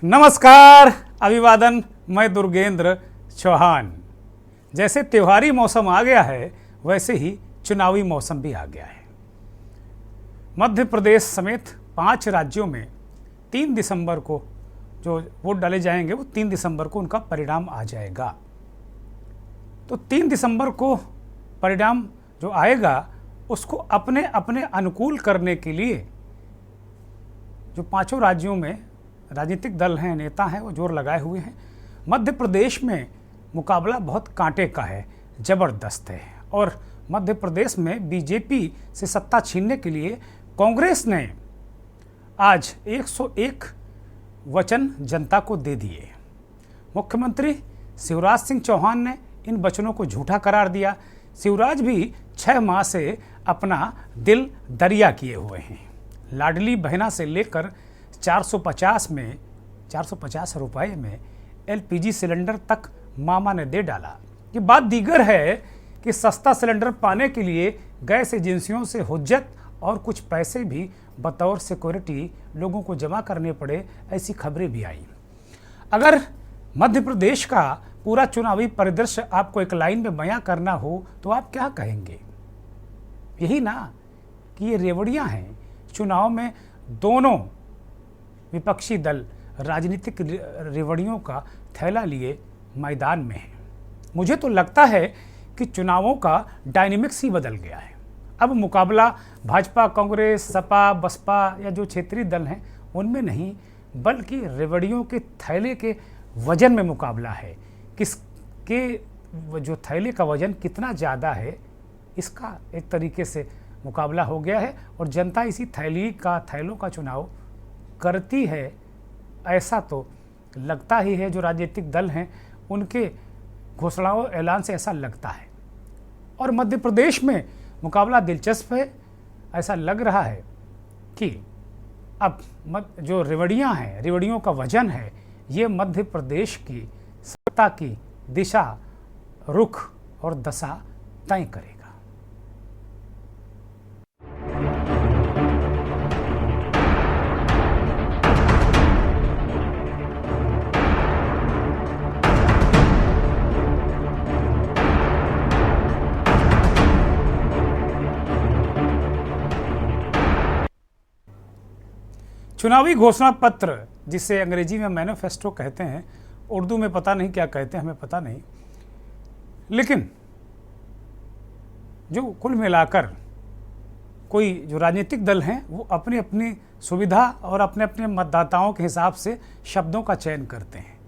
नमस्कार, अभिवादन। मैं दुर्गेंद्र चौहान। जैसे त्योहारी मौसम आ गया है, वैसे ही चुनावी मौसम भी आ गया है। मध्य प्रदेश समेत 5 राज्यों में 3 दिसंबर को जो वोट डाले जाएंगे, वो 3 दिसंबर को उनका परिणाम आ जाएगा। तो 3 दिसंबर को परिणाम जो आएगा, उसको अपने अपने अनुकूल करने के लिए जो 5 राज्यों में राजनीतिक दल हैं, नेता हैं, वो जोर लगाए हुए हैं। मध्य प्रदेश में मुकाबला बहुत कांटे का है, ज़बरदस्त है। और मध्य प्रदेश में बीजेपी से सत्ता छीनने के लिए कांग्रेस ने आज 101 वचन जनता को दे दिए। मुख्यमंत्री शिवराज सिंह चौहान ने इन वचनों को झूठा करार दिया। शिवराज भी 6 माह से अपना दिल दरिया किए हुए हैं। लाडली बहना से लेकर 450 रुपए में एलपीजी सिलेंडर तक मामा ने दे डाला। ये बात दीगर है कि सस्ता सिलेंडर पाने के लिए गैस एजेंसियों से हुज्जत और कुछ पैसे भी बतौर सिक्योरिटी लोगों को जमा करने पड़े, ऐसी खबरें भी आई। अगर मध्य प्रदेश का पूरा चुनावी परिदृश्य आपको एक लाइन में बयां करना हो तो आप क्या कहेंगे? यही ना कि ये रेवड़ियां हैं। चुनाव में दोनों विपक्षी दल राजनीतिक रेवड़ियों का थैला लिए मैदान में हैं। मुझे तो लगता है कि चुनावों का डायनेमिक्स ही बदल गया है। अब मुकाबला भाजपा, कांग्रेस, सपा, बसपा या जो क्षेत्रीय दल हैं उनमें नहीं, बल्कि रेवड़ियों के थैले के वजन में मुकाबला है। किसके जो थैले का वजन कितना ज़्यादा है, इसका एक तरीके से मुकाबला हो गया है। और जनता इसी थैलों का चुनाव करती है, ऐसा तो लगता ही है। जो राजनीतिक दल हैं उनके घोषणाओं ऐलान से ऐसा लगता है। और मध्य प्रदेश में मुकाबला दिलचस्प है। ऐसा लग रहा है कि अब जो रेवड़ियां हैं, रेवड़ियों का वजन है, ये मध्य प्रदेश की सत्ता की दिशा, रुख और दशा तय करेगा। चुनावी घोषणा पत्र, जिसे अंग्रेजी में मैनिफेस्टो कहते हैं, उर्दू में पता नहीं क्या कहते हैं, हमें पता नहीं। लेकिन जो कुल मिलाकर कोई जो राजनीतिक दल हैं वो अपनी अपनी सुविधा और अपने अपने मतदाताओं के हिसाब से शब्दों का चयन करते हैं।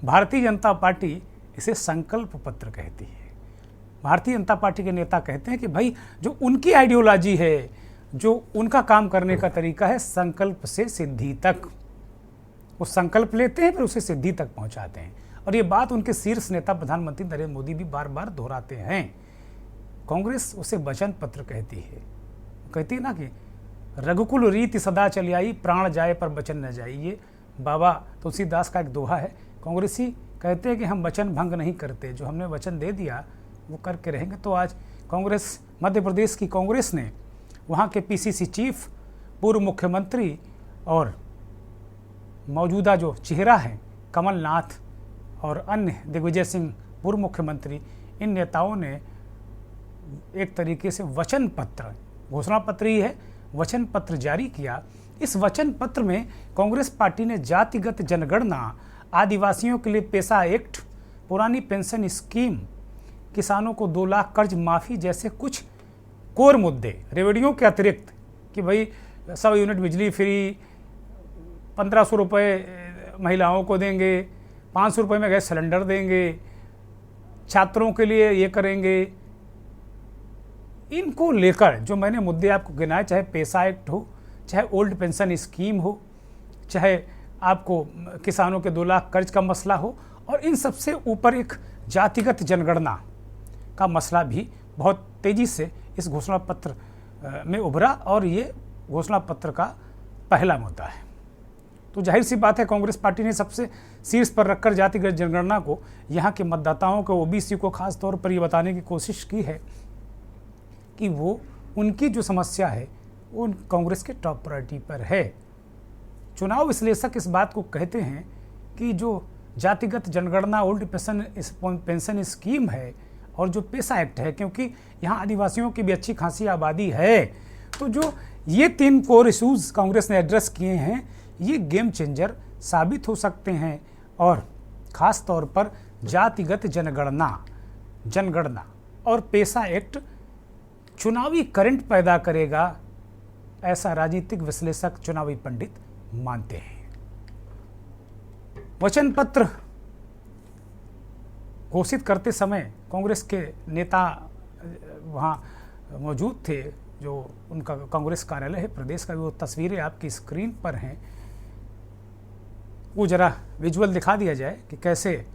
भारतीय जनता पार्टी इसे संकल्प पत्र कहती है। भारतीय जनता पार्टी के नेता कहते हैं कि भाई, जो उनकी आइडियोलॉजी है, जो उनका काम करने का तरीका है, संकल्प से सिद्धि तक, वो संकल्प लेते हैं फिर उसे सिद्धि तक पहुंचाते हैं। और ये बात उनके शीर्ष नेता प्रधानमंत्री नरेंद्र मोदी भी बार बार दोहराते हैं। कांग्रेस उसे वचन पत्र कहती है। कहती है ना कि रघुकुल रीति सदा चली आई, प्राण जाए पर वचन न जाए। ये बाबा तुलसीदास का एक दोहा है। कांग्रेसी कहते हैं कि हम वचन भंग नहीं करते, जो हमने वचन दे दिया वो करके रहेंगे। तो आज कांग्रेस, मध्य प्रदेश की कांग्रेस ने वहाँ के पीसीसी चीफ, पूर्व मुख्यमंत्री और मौजूदा जो चेहरा हैं कमलनाथ और अन्य दिग्विजय सिंह, पूर्व मुख्यमंत्री, इन नेताओं ने एक तरीके से वचन पत्र, घोषणा पत्र ही है, वचन पत्र जारी किया। इस वचन पत्र में कांग्रेस पार्टी ने जातिगत जनगणना, आदिवासियों के लिए पेशा एक्ट, पुरानी पेंशन स्कीम, किसानों को 2 लाख कर्ज माफ़ी जैसे कुछ कोर मुद्दे, रेवड़ियों के अतिरिक्त, कि भाई 100 यूनिट बिजली फ्री, 1500 रुपये महिलाओं को देंगे, 500 रुपये में गैस सिलेंडर देंगे, छात्रों के लिए ये करेंगे। इनको लेकर जो मैंने मुद्दे आपको गिनाए, चाहे पेशा एक्ट हो, चाहे ओल्ड पेंशन स्कीम हो, चाहे आपको किसानों के 2 लाख कर्ज का मसला हो, और इन सबसे ऊपर एक जातिगत जनगणना का मसला भी बहुत तेज़ी से इस घोषणा पत्र में उभरा, और ये घोषणा पत्र का पहला मुद्दा है। तो जाहिर सी बात है, कांग्रेस पार्टी ने सबसे शीर्ष पर रखकर जातिगत जनगणना को, यहाँ के मतदाताओं को, ओबीसी को खास तौर पर ये बताने की कोशिश की है कि वो उनकी जो समस्या है वो कांग्रेस के टॉप प्रायोरिटी पर है। चुनाव विश्लेषक इस बात को कहते हैं कि जो जातिगत जनगणना ओल्ड पेंशन स्कीम है और जो पेशा एक्ट है, क्योंकि यहाँ आदिवासियों की भी अच्छी खासी आबादी है, तो जो ये 3 कोर इशूज़ कांग्रेस ने एड्रेस किए हैं, ये गेम चेंजर साबित हो सकते हैं। और ख़ास तौर पर जातिगत जनगणना और पेशा एक्ट चुनावी करंट पैदा करेगा, ऐसा राजनीतिक विश्लेषक, चुनावी पंडित मानते हैं। वचन पत्र घोषित करते समय कांग्रेस के नेता वहाँ मौजूद थे, जो उनका कांग्रेस कार्यालय है प्रदेश का, वो तस्वीरें आपकी स्क्रीन पर हैं, वो जरा विजुअल दिखा दिया जाए कि कैसे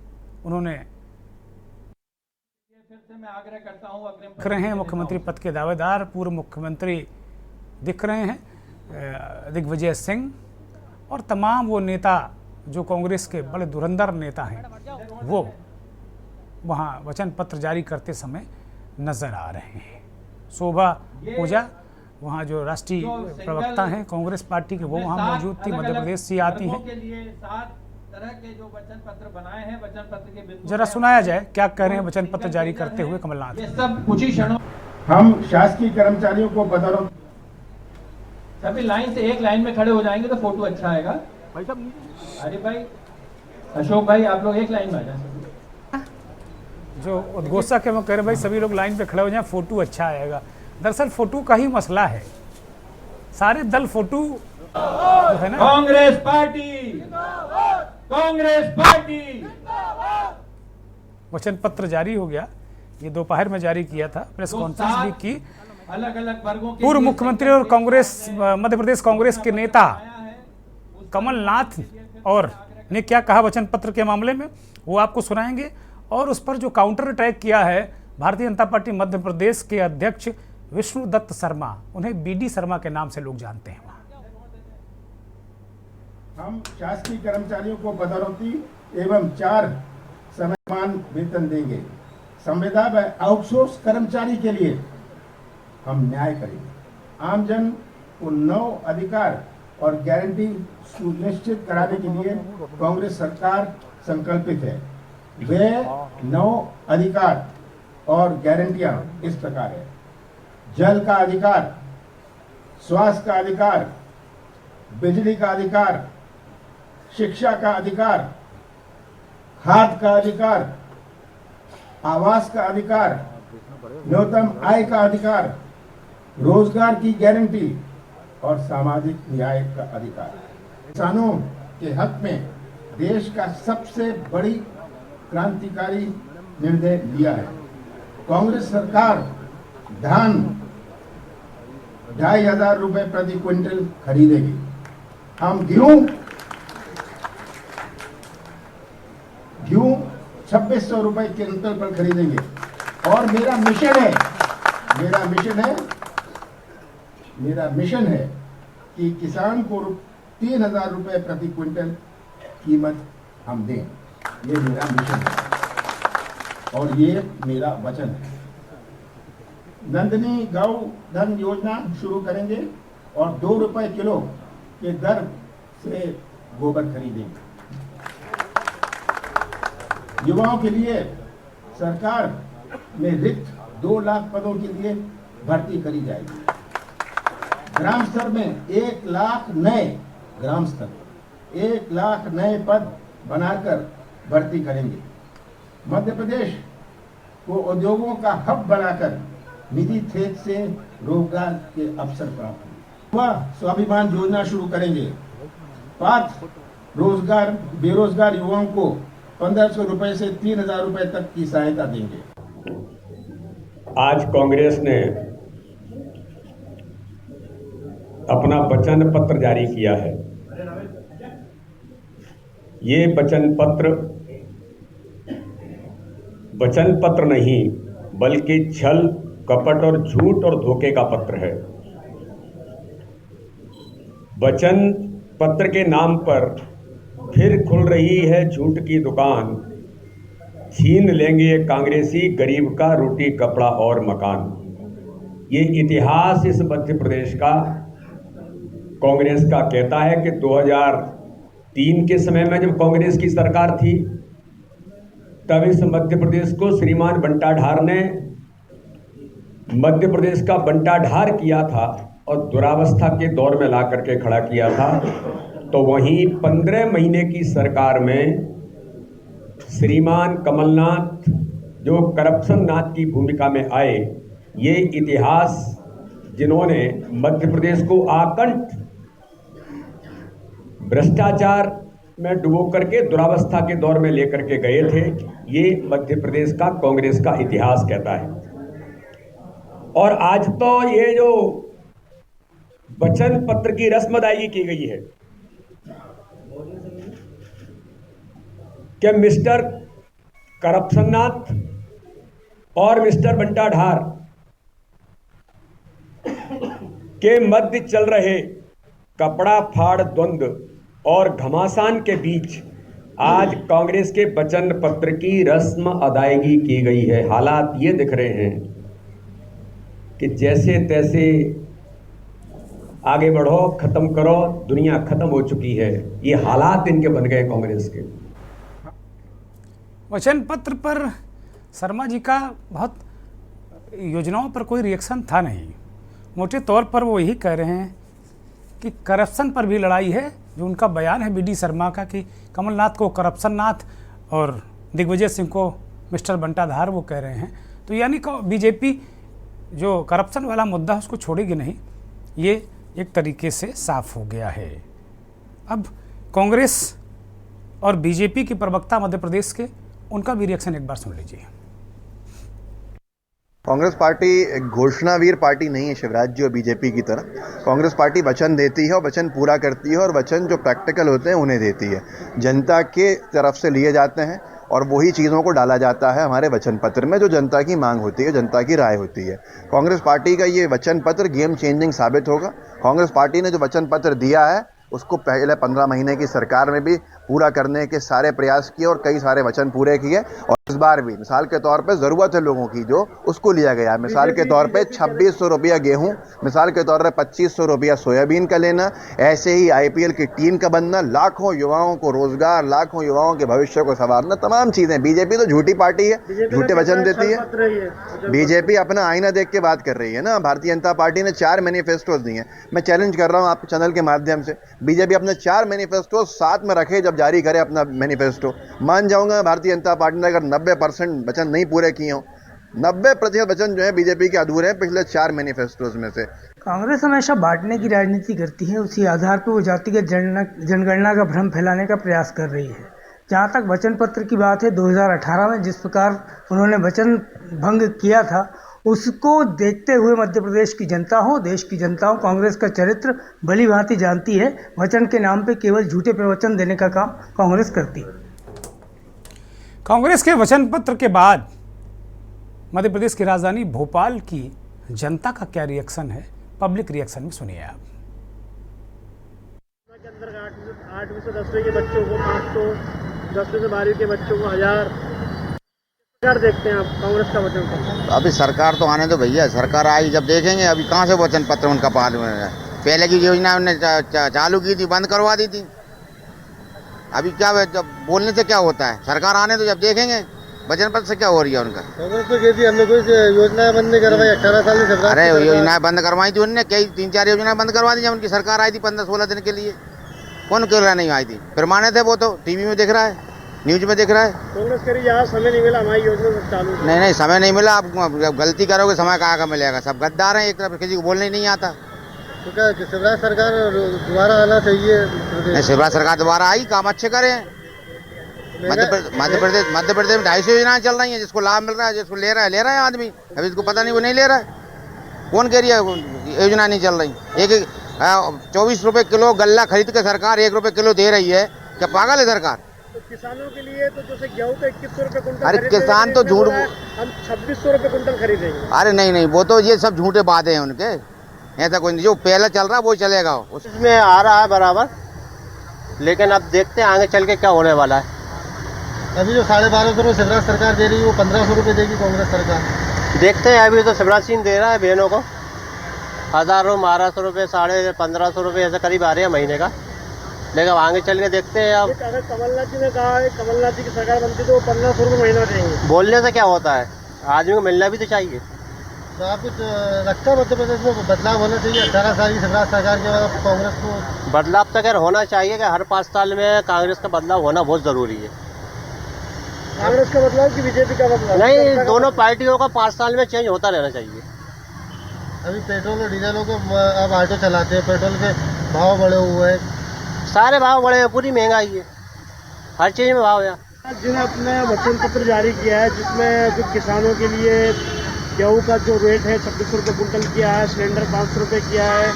उन्होंने फिर से मैं आग्रह करता हूं, दिख रहे हैं मुख्यमंत्री पद के दावेदार पूर्व मुख्यमंत्री दिख रहे हैं दिग्विजय सिंह और तमाम वो नेता जो कांग्रेस के बड़े धुरंधर नेता हैं, वो वहाँ वचन पत्र जारी करते समय नजर आ रहे हैं। शोभा पूजा वहाँ जो राष्ट्रीय प्रवक्ता हैं कांग्रेस पार्टी के, वो वहाँ मौजूद थी, मध्य प्रदेश से आती हैं। के लिए 7 तरह के जो वचन पत्र बनाए हैं, वचन पत्र के बिंदु जरा सुनाया जाए क्या कह रहे हैं वचन पत्र जारी करते हुए कमलनाथ। ये सब कुछ ही क्षणों हम शासकीय कर्मचारियों को बतौर सभी लाइन से एक लाइन में खड़े हो जाएंगे तो फोटो अच्छा आएगा। अरे भाई अशोक भाई, आप लोग एक लाइन में आ जाए। जो उद्घोषक है वो कह रहे भाई सभी लोग लाइन पे खड़े हो जाएं, फोटो अच्छा आएगा। दरअसल फोटो का ही मसला है, सारे दल फोटो जो है ना। कांग्रेस पार्टी वचन पत्र जारी हो गया, ये दोपहर में जारी किया था, प्रेस कॉन्फ्रेंस भी की। अलग अलग वर्गों के पूर्व मुख्यमंत्री और कांग्रेस मध्य प्रदेश कांग्रेस के नेता कमलनाथ और ने क्या कहा वचन पत्र के मामले में, वो आपको सुनाएंगे। और उस पर जो काउंटर अटैक किया है भारतीय जनता पार्टी मध्य प्रदेश के अध्यक्ष विष्णुदत्त शर्मा, उन्हें बीडी शर्मा के नाम से लोग जानते हैं। हम शासकीय कर्मचारियों को बदौलती एवं 4 समयमान वेतन देंगे। संविदा व आउटसोर्स कर्मचारी के लिए हम न्याय करेंगे। आमजन को 9 अधिकार और गारंटी सुनिश्चित कराने के लिए कांग्रेस सरकार संकल्पित है। वे 9 अधिकार और गारंटियां इस प्रकार है: जल का अधिकार, स्वास्थ्य का अधिकार, बिजली का अधिकार, शिक्षा का अधिकार, खाद का अधिकार, आवास का अधिकार, न्यूनतम आय का अधिकार, रोजगार की गारंटी और सामाजिक न्याय का अधिकार। किसानों के हक में देश का सबसे बड़ी क्रांतिकारी निर्णय लिया है। कांग्रेस सरकार धान 2,500 रुपए प्रति क्विंटल खरीदेगी। हम गेहूं 2,600 रुपए क्विंटल पर खरीदेंगे। और मेरा मिशन है कि किसान को 3,000 रुपए प्रति क्विंटल कीमत हम दें। ये मेरा मिशन है और ये मेरा वचन है। नंदनी गौ धन योजना शुरू करेंगे और 2 रुपए किलो के दर से गोबर खरीदेंगे। युवाओं के लिए सरकार में रिक्त 2 लाख पदों के लिए भर्ती करी जाएगी। ग्राम स्तर में 1 लाख नए पद बनाकर भर्ती करेंगे। मध्य प्रदेश को उद्योगों का हब बनाकर निधि क्षेत्र से रोजगार के अवसर प्राप्त होंगे। वह स्वाभिमान योजना शुरू करेंगे। पात्र बेरोजगार युवाओं को 1,500 रुपए से 3,000 रुपए तक की सहायता देंगे। आज कांग्रेस ने अपना वचन पत्र जारी किया है। ये वचन पत्र नहीं बल्कि छल, कपट और झूठ और धोखे का पत्र है। वचन पत्र के नाम पर फिर खुल रही है झूठ की दुकान। छीन लेंगे ये कांग्रेसी गरीब का रोटी, कपड़ा और मकान। ये इतिहास इस मध्य प्रदेश का कांग्रेस का कहता है कि 3 के समय में जब कांग्रेस की सरकार थी, तब इस मध्य प्रदेश को श्रीमान बंटाढार ने मध्य प्रदेश का बंटाढार किया था और दुरावस्था के दौर में ला करके खड़ा किया था। तो वहीं 15 महीने की सरकार में श्रीमान कमलनाथ जो करप्शन नाथ की भूमिका में आए, ये इतिहास जिन्होंने मध्य प्रदेश को आकंठ भ्रष्टाचार में डुबो करके दुरावस्था के दौर में लेकर के गए थे, ये मध्य प्रदेश का कांग्रेस का इतिहास कहता है। और आज तो ये जो वचन पत्र की रस्म अदायगी की गई है कि मिस्टर करप्शननाथ और मिस्टर बंटाढार के मध्य चल रहे कपड़ा फाड़ द्वंद्व और घमासान के बीच आज कांग्रेस के वचन पत्र की रस्म अदायगी की गई है। हालात ये दिख रहे हैं कि जैसे तैसे आगे बढ़ो, खत्म करो, दुनिया खत्म हो चुकी है, ये हालात इनके बन गए कांग्रेस के। वचन पत्र पर शर्मा जी का बहुत योजनाओं पर कोई रिएक्शन था नहीं। मोटे तौर पर वो यही कह रहे हैं कि करप्शन पर भी लड़ाई है। जो उनका बयान है बीडी शर्मा का कि कमलनाथ को करप्शन नाथ और दिग्विजय सिंह को मिस्टर बंटाधार, वो कह रहे हैं। तो यानी कि बीजेपी जो करप्शन वाला मुद्दा है उसको छोड़ेगी नहीं, ये एक तरीके से साफ हो गया है। अब कांग्रेस और बीजेपी की प्रवक्ता मध्य प्रदेश के, उनका भी रिएक्शन एक बार सुन लीजिए। कांग्रेस पार्टी एक घोषणावीर पार्टी नहीं है शिवराज जी और बीजेपी की तरह। कांग्रेस पार्टी वचन देती है और वचन पूरा करती है, और वचन जो प्रैक्टिकल होते हैं उन्हें देती है। जनता के तरफ से लिए जाते हैं और वही चीज़ों को डाला जाता है हमारे वचन पत्र में जो जनता की मांग होती है, जनता की राय होती है। कांग्रेस पार्टी का ये वचन पत्र गेम चेंजिंग साबित होगा। कांग्रेस पार्टी ने जो वचन पत्र दिया है उसको पहले 15 महीने की सरकार में भी पूरा करने के सारे प्रयास किए और कई सारे वचन पूरे किए, और इस बार भी मिसाल के तौर पे ज़रूरत है लोगों की जो उसको लिया गया है। मिसाल के तौर पे 2600 रुपया गेहूँ, मिसाल के तौर पे 2500 रुपया सोयाबीन का लेना, ऐसे ही IPL की टीम का बनना, लाखों युवाओं को रोजगार, लाखों युवाओं के भविष्य को संवारना, तमाम चीज़ें। बीजेपी तो झूठी पार्टी है, झूठे वचन देती है। बीजेपी अपना आईना देख के बात कर रही है ना। भारतीय जनता पार्टी ने 4 मैनिफेस्टोज दिए हैं। मैं चैलेंज कर रहा हूँ आपके चैनल के माध्यम से, बीजेपी अपने 4 मैनिफेस्टो साथ में रखे, जब जारी करे अपना मैनिफेस्टो। मान जाऊंगा भारतीय जनता पार्टी ने अगर 90% वचन नहीं पूरे किए हों, 90% वचन जो है बीजेपी के अधूरे हैं पिछले 4 मैनिफेस्टोज में से। कांग्रेस हमेशा बांटने की राजनीति करती है, उसी आधार पर वो जातिगत जनगणना का भ्रम फैलाने का प्रयास कर रही है। जहाँ तक वचन पत्र की बात है, 2018 में जिस प्रकार उन्होंने वचन भंग किया था, उसको देखते हुए मध्य प्रदेश की जनता हो, देश की जनता हो, कांग्रेस का चरित्र भली भांति जानती है। वचन के नाम पे केवल झूठे प्रवचन देने का काम कांग्रेस करती है। कांग्रेस के वचन पत्र के बाद मध्य प्रदेश की राजधानी भोपाल की जनता का क्या रिएक्शन है, पब्लिक रिएक्शन में सुनिए आप। के अंदर 8वीं से 10वीं के बच्चों को 500, 10वीं से 12वीं के बच्चों को 1000 देखते हैं आप कांग्रेस का वचन पत्र? अभी सरकार तो आने दो भैया, सरकार आई जब देखेंगे। अभी कहाँ से वचन पत्र उनका पाल में है? पहले की योजना उन्होंने चालू की थी, बंद करवा दी थी। अभी क्या जब बोलने से क्या होता है? सरकार आने तो जब देखेंगे वचन पत्र से क्या हो रही है उनका। कांग्रेस तो कहती है हमने कोई योजना बंद नहीं करवाई, 18 साल से। अरे योजनाएं बंद करवाई थी उन्होंने, कई 3-4 योजनाएं बंद करवा दी जब उनकी सरकार आई थी 15-16 दिन के लिए। कौन कह रहा नहीं आई थी? प्रमाणित है, वो तो टीवी में दिख रहा है, न्यूज में दिख रहा है। कांग्रेस करी यहाँ समय नहीं मिला, हमारी योजना चालू नहीं समय नहीं मिला। आप गलती करोगे समय कहाँ का मिलेगा? सब गद्दार हैं एक तरफ, किसी को बोलने नहीं आता। तो क्या शिवराज सरकार दोबारा आना चाहिए? शिवराज सरकार दोबारा आई, काम अच्छे करें। मध्य प्रदेश में 250 योजनाएं चल रही हैं, जिसको लाभ मिल रहा है, जिसको ले रहा है आदमी। अभी इसको पता नहीं वो नहीं ले रहा है। कौन कह रही है योजना नहीं चल रही? एक 24 रुपए किलो गल्ला खरीद के सरकार 1 रुपए किलो दे रही है। क्या पागल है सरकार? तो किसानों के लिए तो जैसे गेहूँ तो 2100 रुपए कुंटल, अरे किसान तो झूठ, हम 2600 रुपए कुंटल खरीदेंगे। अरे नहीं, वो तो ये सब झूठे बातें हैं उनके। ऐसा कोई नहीं, जो पहले चल रहा है वो चलेगा। उसमें आ रहा है बराबर, लेकिन अब देखते हैं आगे चल के क्या होने वाला है। अभी जो 1250 रुपये शिवराज सरकार दे रही है वो 1500 रुपये देगी कांग्रेस सरकार। देखते हैं, अभी तो शिवराज सिंह दे रहा है बहनों को 1000, 1200 रुपये, 1550 रुपये ऐसे करीब आ रहे हैं महीने का। लेकिन अब आगे चल के देखते हैं। अब अगर कमलनाथ जी ने कहा है, कमलनाथ जी की सरकार बनती तो 1500 रुपये महीना देंगे, बोलने से क्या होता है, आदमी को मिलना भी तो चाहिए। तो आप कुछ लगता है मध्य प्रदेश में बदलाव होना चाहिए? 18 साल की शिवराज सरकार के बाद कांग्रेस को बदलाव तो खैर होना चाहिए कि हर 5 साल में कांग्रेस का बदलाव होना बहुत ज़रूरी है। कांग्रेस का बदलाव कि बीजेपी का बदलाव? नहीं, दोनों पार्टियों का 5 साल में चेंज होता रहना चाहिए। अभी पेट्रोल और डीजलों को अब ऑटो चलाते हैं, पेट्रोल के भाव बढ़े हुए हैं, सारे भाव बढ़े हैं, पूरी महंगाई है, हर चीज़ में भाव है। जिन्हें अपना वचन पत्र जारी किया है जिसमें जो किसानों के लिए गेहूँ का जो रेट है 2600 रुपये कुंटल किया है, सिलेंडर 500 रुपये किया है,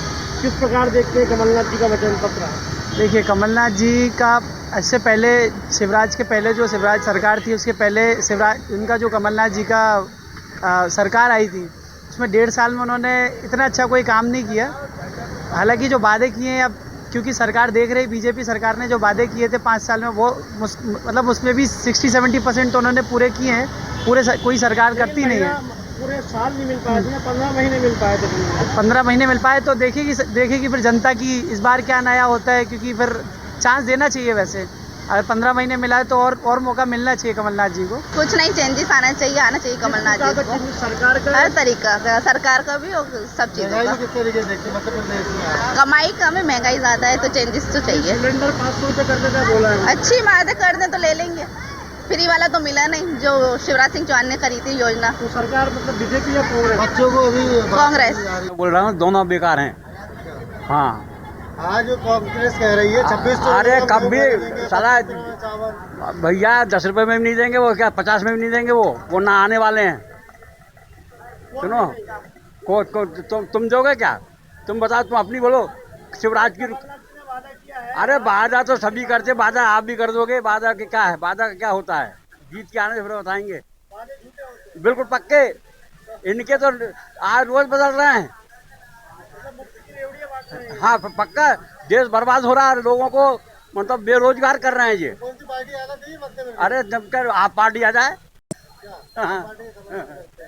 किस प्रकार देखते हैं कमलनाथ जी का वचन पत्र? देखिए, कमलनाथ जी का इससे पहले, शिवराज के पहले जो शिवराज सरकार थी उसके पहले शिवराज, उनका जो कमलनाथ जी का सरकार आई थी उसमें 1.5 साल में उन्होंने इतना अच्छा कोई काम नहीं किया। हालांकि जो वादे किए हैं, अब क्योंकि सरकार देख रही, बीजेपी सरकार ने जो वादे किए थे 5 साल में, वो मतलब उसमें भी 60-70% तो उन्होंने पूरे किए हैं। कोई सरकार करती नहीं है। पूरे साल नहीं मिल पाए थे ना, 15 महीने मिल पाए थे। 15 महीने मिल पाए तो देखेगी फिर जनता की इस बार क्या नया होता है, क्योंकि फिर चांस देना चाहिए। वैसे अगर 15 महीने मिला है तो और मौका मिलना चाहिए कमलनाथ जी को। कुछ नहीं, चेंजेस आना चाहिए कमलनाथ जी को, सरकार का हर तरीका का, सरकार का भी और सब चीज़ों का। किस तरीके से देखते मध्य प्रदेश में? कमाई कम है, महंगाई ज़्यादा है, तो चेंजेस तो चाहिए। सिलेंडर 500 रुपये कर देता बोला है, अच्छी बात है, कर दें तो ले लेंगे। फ्री वाला तो मिला नहीं जो शिवराज सिंह चौहान ने करी थी योजना। तो सरकार मतलब बीजेपी या कांग्रेस? बच्चों को अभी कांग्रेस बोल रहा हूँ, दोनों बेकार हैं। हाँ, आज कांग्रेस कह रही है 26। अरे कब भी साला भैया 10 रुपए में भी नहीं देंगे वो, क्या 50 में भी नहीं देंगे वो ना आने वाले हैं। सुनो, तुम दोगे क्या? तुम बताओ, तुम अपनी बोलो। शिवराज की अरे वादा तो सभी करते, वादा आप भी कर दोगे। वादा के क्या है, वादा का क्या होता है? जीत के आने से फिर बताएंगे। बिल्कुल पक्के, इनके तो आज रोज बदल रहे हैं। हाँ पक्का, देश बर्बाद हो रहा है, लोगों को मतलब बेरोजगार कर रहे हैं ये। कौन सी पार्टी आना चाहिए मध्य प्रदेश? अरे जब कर आप पार्टी आ जाए।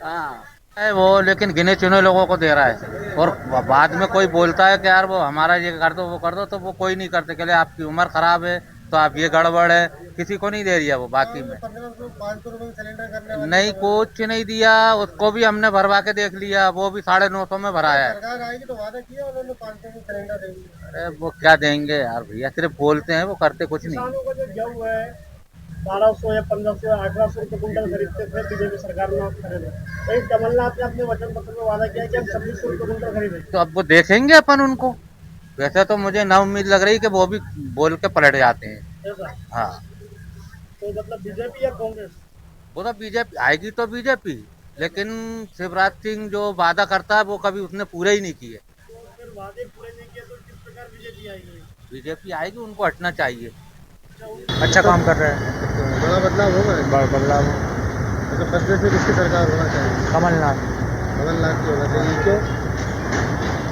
हाँ वो लेकिन गिने चुने लोगों को दे रहा है, और बाद में कोई बोलता है कि यार वो हमारा ये कर दो वो कर दो, तो वो कोई नहीं करते। कहले आपकी उम्र खराब है तो आप ये गड़बड़ है, किसी को नहीं दे रही है वो। बाकी में 500 रुपये सिलेंडर करने वाले नहीं, कुछ नहीं दिया। उसको भी हमने भरवा के देख लिया, वो भी 950 में भराया है। सरकार आएगी तो वादा किया उन्होंने 500 में सिलेंडर देंगे। अरे वो क्या देंगे यार भैया, सिर्फ बोलते हैं, वो करते कुछ नहीं। किसानों को जो गेहूँ है 1200 या 1500 या 1800 रुपये कुंटल खरीदते थे बीजेपी सरकार ने खरीदे, लेकिन कमलनाथ ने अपने वचन पत्र में वादा किया कि हम 2600 रुपये कुंटल खरीदेंगे। तो अब वो देखेंगे अपन उनको। वैसे तो मुझे ना उम्मीद लग रही कि वो भी बोल के पलट जाते हैं। हाँ, तो मतलब बीजेपी या कांग्रेस? वो तो बीजेपी आएगी तो बीजेपी, लेकिन शिवराज सिंह जो वादा करता है वो कभी उसने पूरे ही नहीं किए। तो फिर वादे पूरे नहीं किए तो किस प्रकार बीजेपी आएगी? बीजेपी आएगी, उनको हटना चाहिए। अच्छा काम कर रहे हैं, बड़ा बदलाव होगा। बदलाव मतलब प्रदेश में किसकी सरकार होना चाहिए? कमलनाथ की होना चाहिए। क्यों?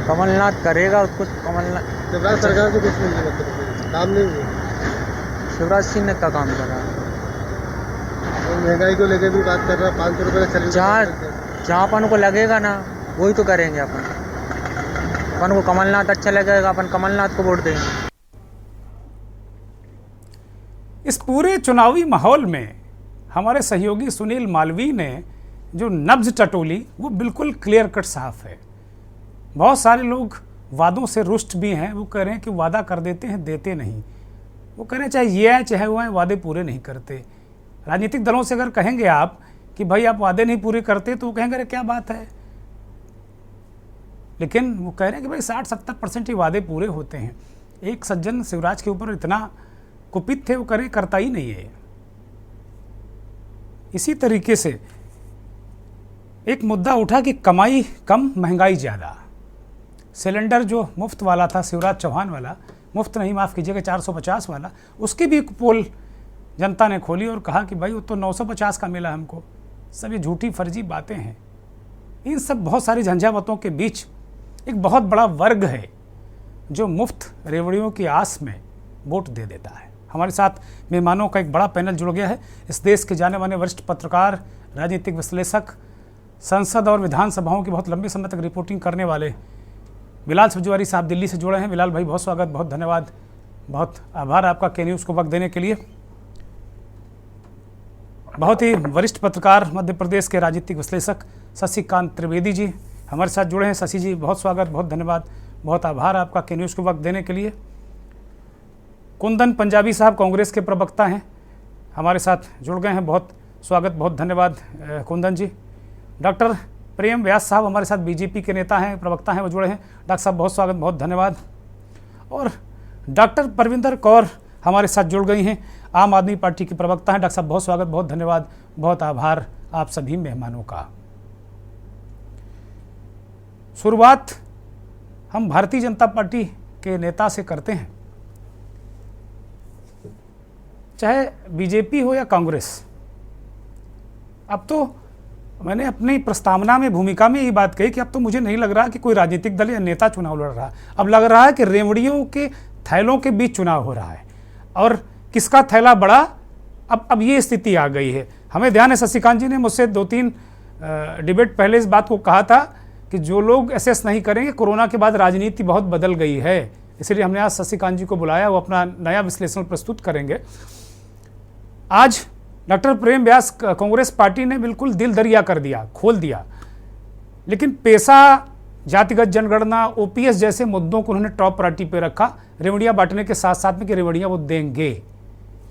कमलनाथ करेगा कुछ। कमलनाथ शिवराज सरकार से कुछ नहीं है, मतलब काम नहीं हुआ। शिवराज सिंह ने क्या काम करा? और महंगाई को लेकर भी बात कर रहा है, 500 रुपये का सिलेंडर। जहाँ अपन को लगेगा ना वही तो करेंगे। अपन को कमलनाथ अच्छा लगेगा, अपन कमलनाथ को वोट देंगे। इस पूरे चुनावी माहौल में हमारे सहयोगी सुनील मालवीय ने जो नब्ज टटोली वो बिल्कुल क्लियर कट साफ है। बहुत सारे लोग वादों से रुष्ट भी हैं, वो कह रहे हैं कि वादा कर देते हैं, देते नहीं। वो कह रहे हैं चाहे ये है चाहे वो है, वादे पूरे नहीं करते। राजनीतिक दलों से अगर कहेंगे आप कि भाई आप वादे नहीं पूरे करते, तो वो कहेंगे अरे क्या बात है। लेकिन वो कह रहे हैं कि भाई 60-70% ही वादे पूरे होते हैं। एक सज्जन शिवराज के ऊपर इतना कुपित थे, वो करें करता ही नहीं है। इसी तरीके से एक मुद्दा उठा कि कमाई कम महंगाई ज़्यादा। सिलेंडर जो मुफ्त वाला था शिवराज चौहान वाला, मुफ्त नहीं माफ़ कीजिएगा 450 वाला, उसकी भी एक पोल जनता ने खोली और कहा कि भाई वो तो 950 का मिला हमको। सब ये झूठी फर्जी बातें हैं। इन सब बहुत सारी झंझावतों के बीच एक बहुत बड़ा वर्ग है जो मुफ्त रेवड़ियों की आस में वोट दे देता है। हमारे साथ मेहमानों का एक बड़ा पैनल जुड़ गया है। इस देश के जाने माने वरिष्ठ पत्रकार, राजनीतिक विश्लेषक, संसद और विधानसभाओं की बहुत लंबे समय तक रिपोर्टिंग करने वाले बिलाल सब्जीवारी साहब दिल्ली से जुड़े हैं। बिलाल भाई बहुत स्वागत, बहुत धन्यवाद। बहुत आभार आपका के न्यूज़ को वक्त देने के लिए। बहुत ही वरिष्ठ पत्रकार, मध्य प्रदेश के राजनीतिक विश्लेषक शशिकांत त्रिवेदी जी हमारे साथ जुड़े हैं। शशि जी, बहुत स्वागत, बहुत धन्यवाद, बहुत आभार आपका के न्यूज़ को वक्त देने के लिए। कुंदन पंजाबी साहब कांग्रेस के प्रवक्ता हैं, हमारे साथ जुड़ गए हैं, बहुत स्वागत, बहुत धन्यवाद कुंदन जी। डॉक्टर प्रेम व्यास साहब हमारे साथ बीजेपी के नेता हैं, प्रवक्ता हैं, वो जुड़े हैं। डॉक्टर साहब बहुत स्वागत, बहुत धन्यवाद। और डॉक्टर परविंदर कौर हमारे साथ जुड़ गई हैं, आम आदमी पार्टी की प्रवक्ता हैं। डॉक्टर साहब बहुत स्वागत, बहुत धन्यवाद, बहुत आभार आप सभी मेहमानों का। शुरुआत हम भारतीय जनता पार्टी के नेता से करते हैं। चाहे बीजेपी हो या कांग्रेस, अब तो मैंने अपनी प्रस्तावना में, भूमिका में ये बात कही कि अब तो मुझे नहीं लग रहा कि कोई राजनीतिक दल या नेता चुनाव लड़ रहा है। अब लग रहा है कि रेवड़ियों के थैलों के बीच चुनाव हो रहा है और किसका थैला बड़ा, अब ये स्थिति आ गई है। हमें ध्यान है, शशिकांत जी ने मुझसे 2-3 डिबेट पहले इस बात को कहा था कि जो लोग एसेस नहीं करेंगे, कोरोना के बाद राजनीति बहुत बदल गई है, इसलिए हमने आज शशिकांत जी को बुलाया, वो अपना नया विश्लेषण प्रस्तुत करेंगे। आज डॉक्टर प्रेम व्यास, कांग्रेस पार्टी ने बिल्कुल दिल दरिया कर दिया, खोल दिया, लेकिन पेशा, जातिगत जनगणना, ओपीएस जैसे मुद्दों को उन्होंने टॉप प्रायोरिटी पे रखा, रेवड़ियाँ बांटने के साथ साथ में कि रेवड़ियाँ वो देंगे।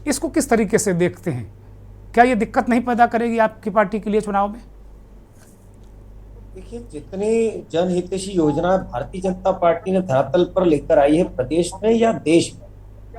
इसको किस तरीके से देखते हैं? क्या ये दिक्कत नहीं पैदा करेगी आपकी पार्टी के लिए चुनाव में? देखिए, जितनी जनहितैषी योजना भारतीय जनता पार्टी ने धरातल पर लेकर आई है प्रदेश में या देश में,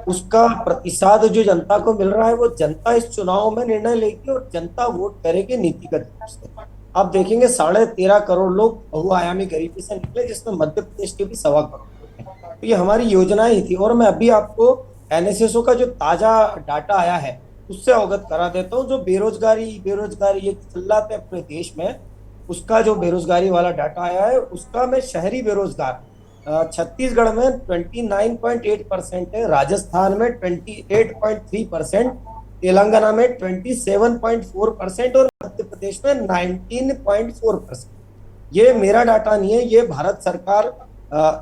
उसका प्रतिसाद जो जनता को मिल रहा है, वो जनता इस चुनाव में निर्णय लेगी और जनता वोट करेगी नीतिगत रूप से। आप देखेंगे 13.5 करोड़ लोग बहुआयामी गरीबी से निकले, जिसमें मध्य प्रदेश के भी 1.25 करोड़ हैं। तो ये हमारी योजनाएं ही थी। और मैं अभी आपको एनएसएसओ का जो ताजा डाटा आया है उससे अवगत करा देता हूँ। जो बेरोजगारी ये चल रहा था अपने देश में, उसका जो बेरोजगारी वाला डाटा आया है, उसका में शहरी बेरोजगार छत्तीसगढ़ में 29.8% है, राजस्थान में 28.3%, तेलंगाना में 27.4% और मध्य प्रदेश में 19.4%। ये मेरा डाटा नहीं है, ये भारत सरकार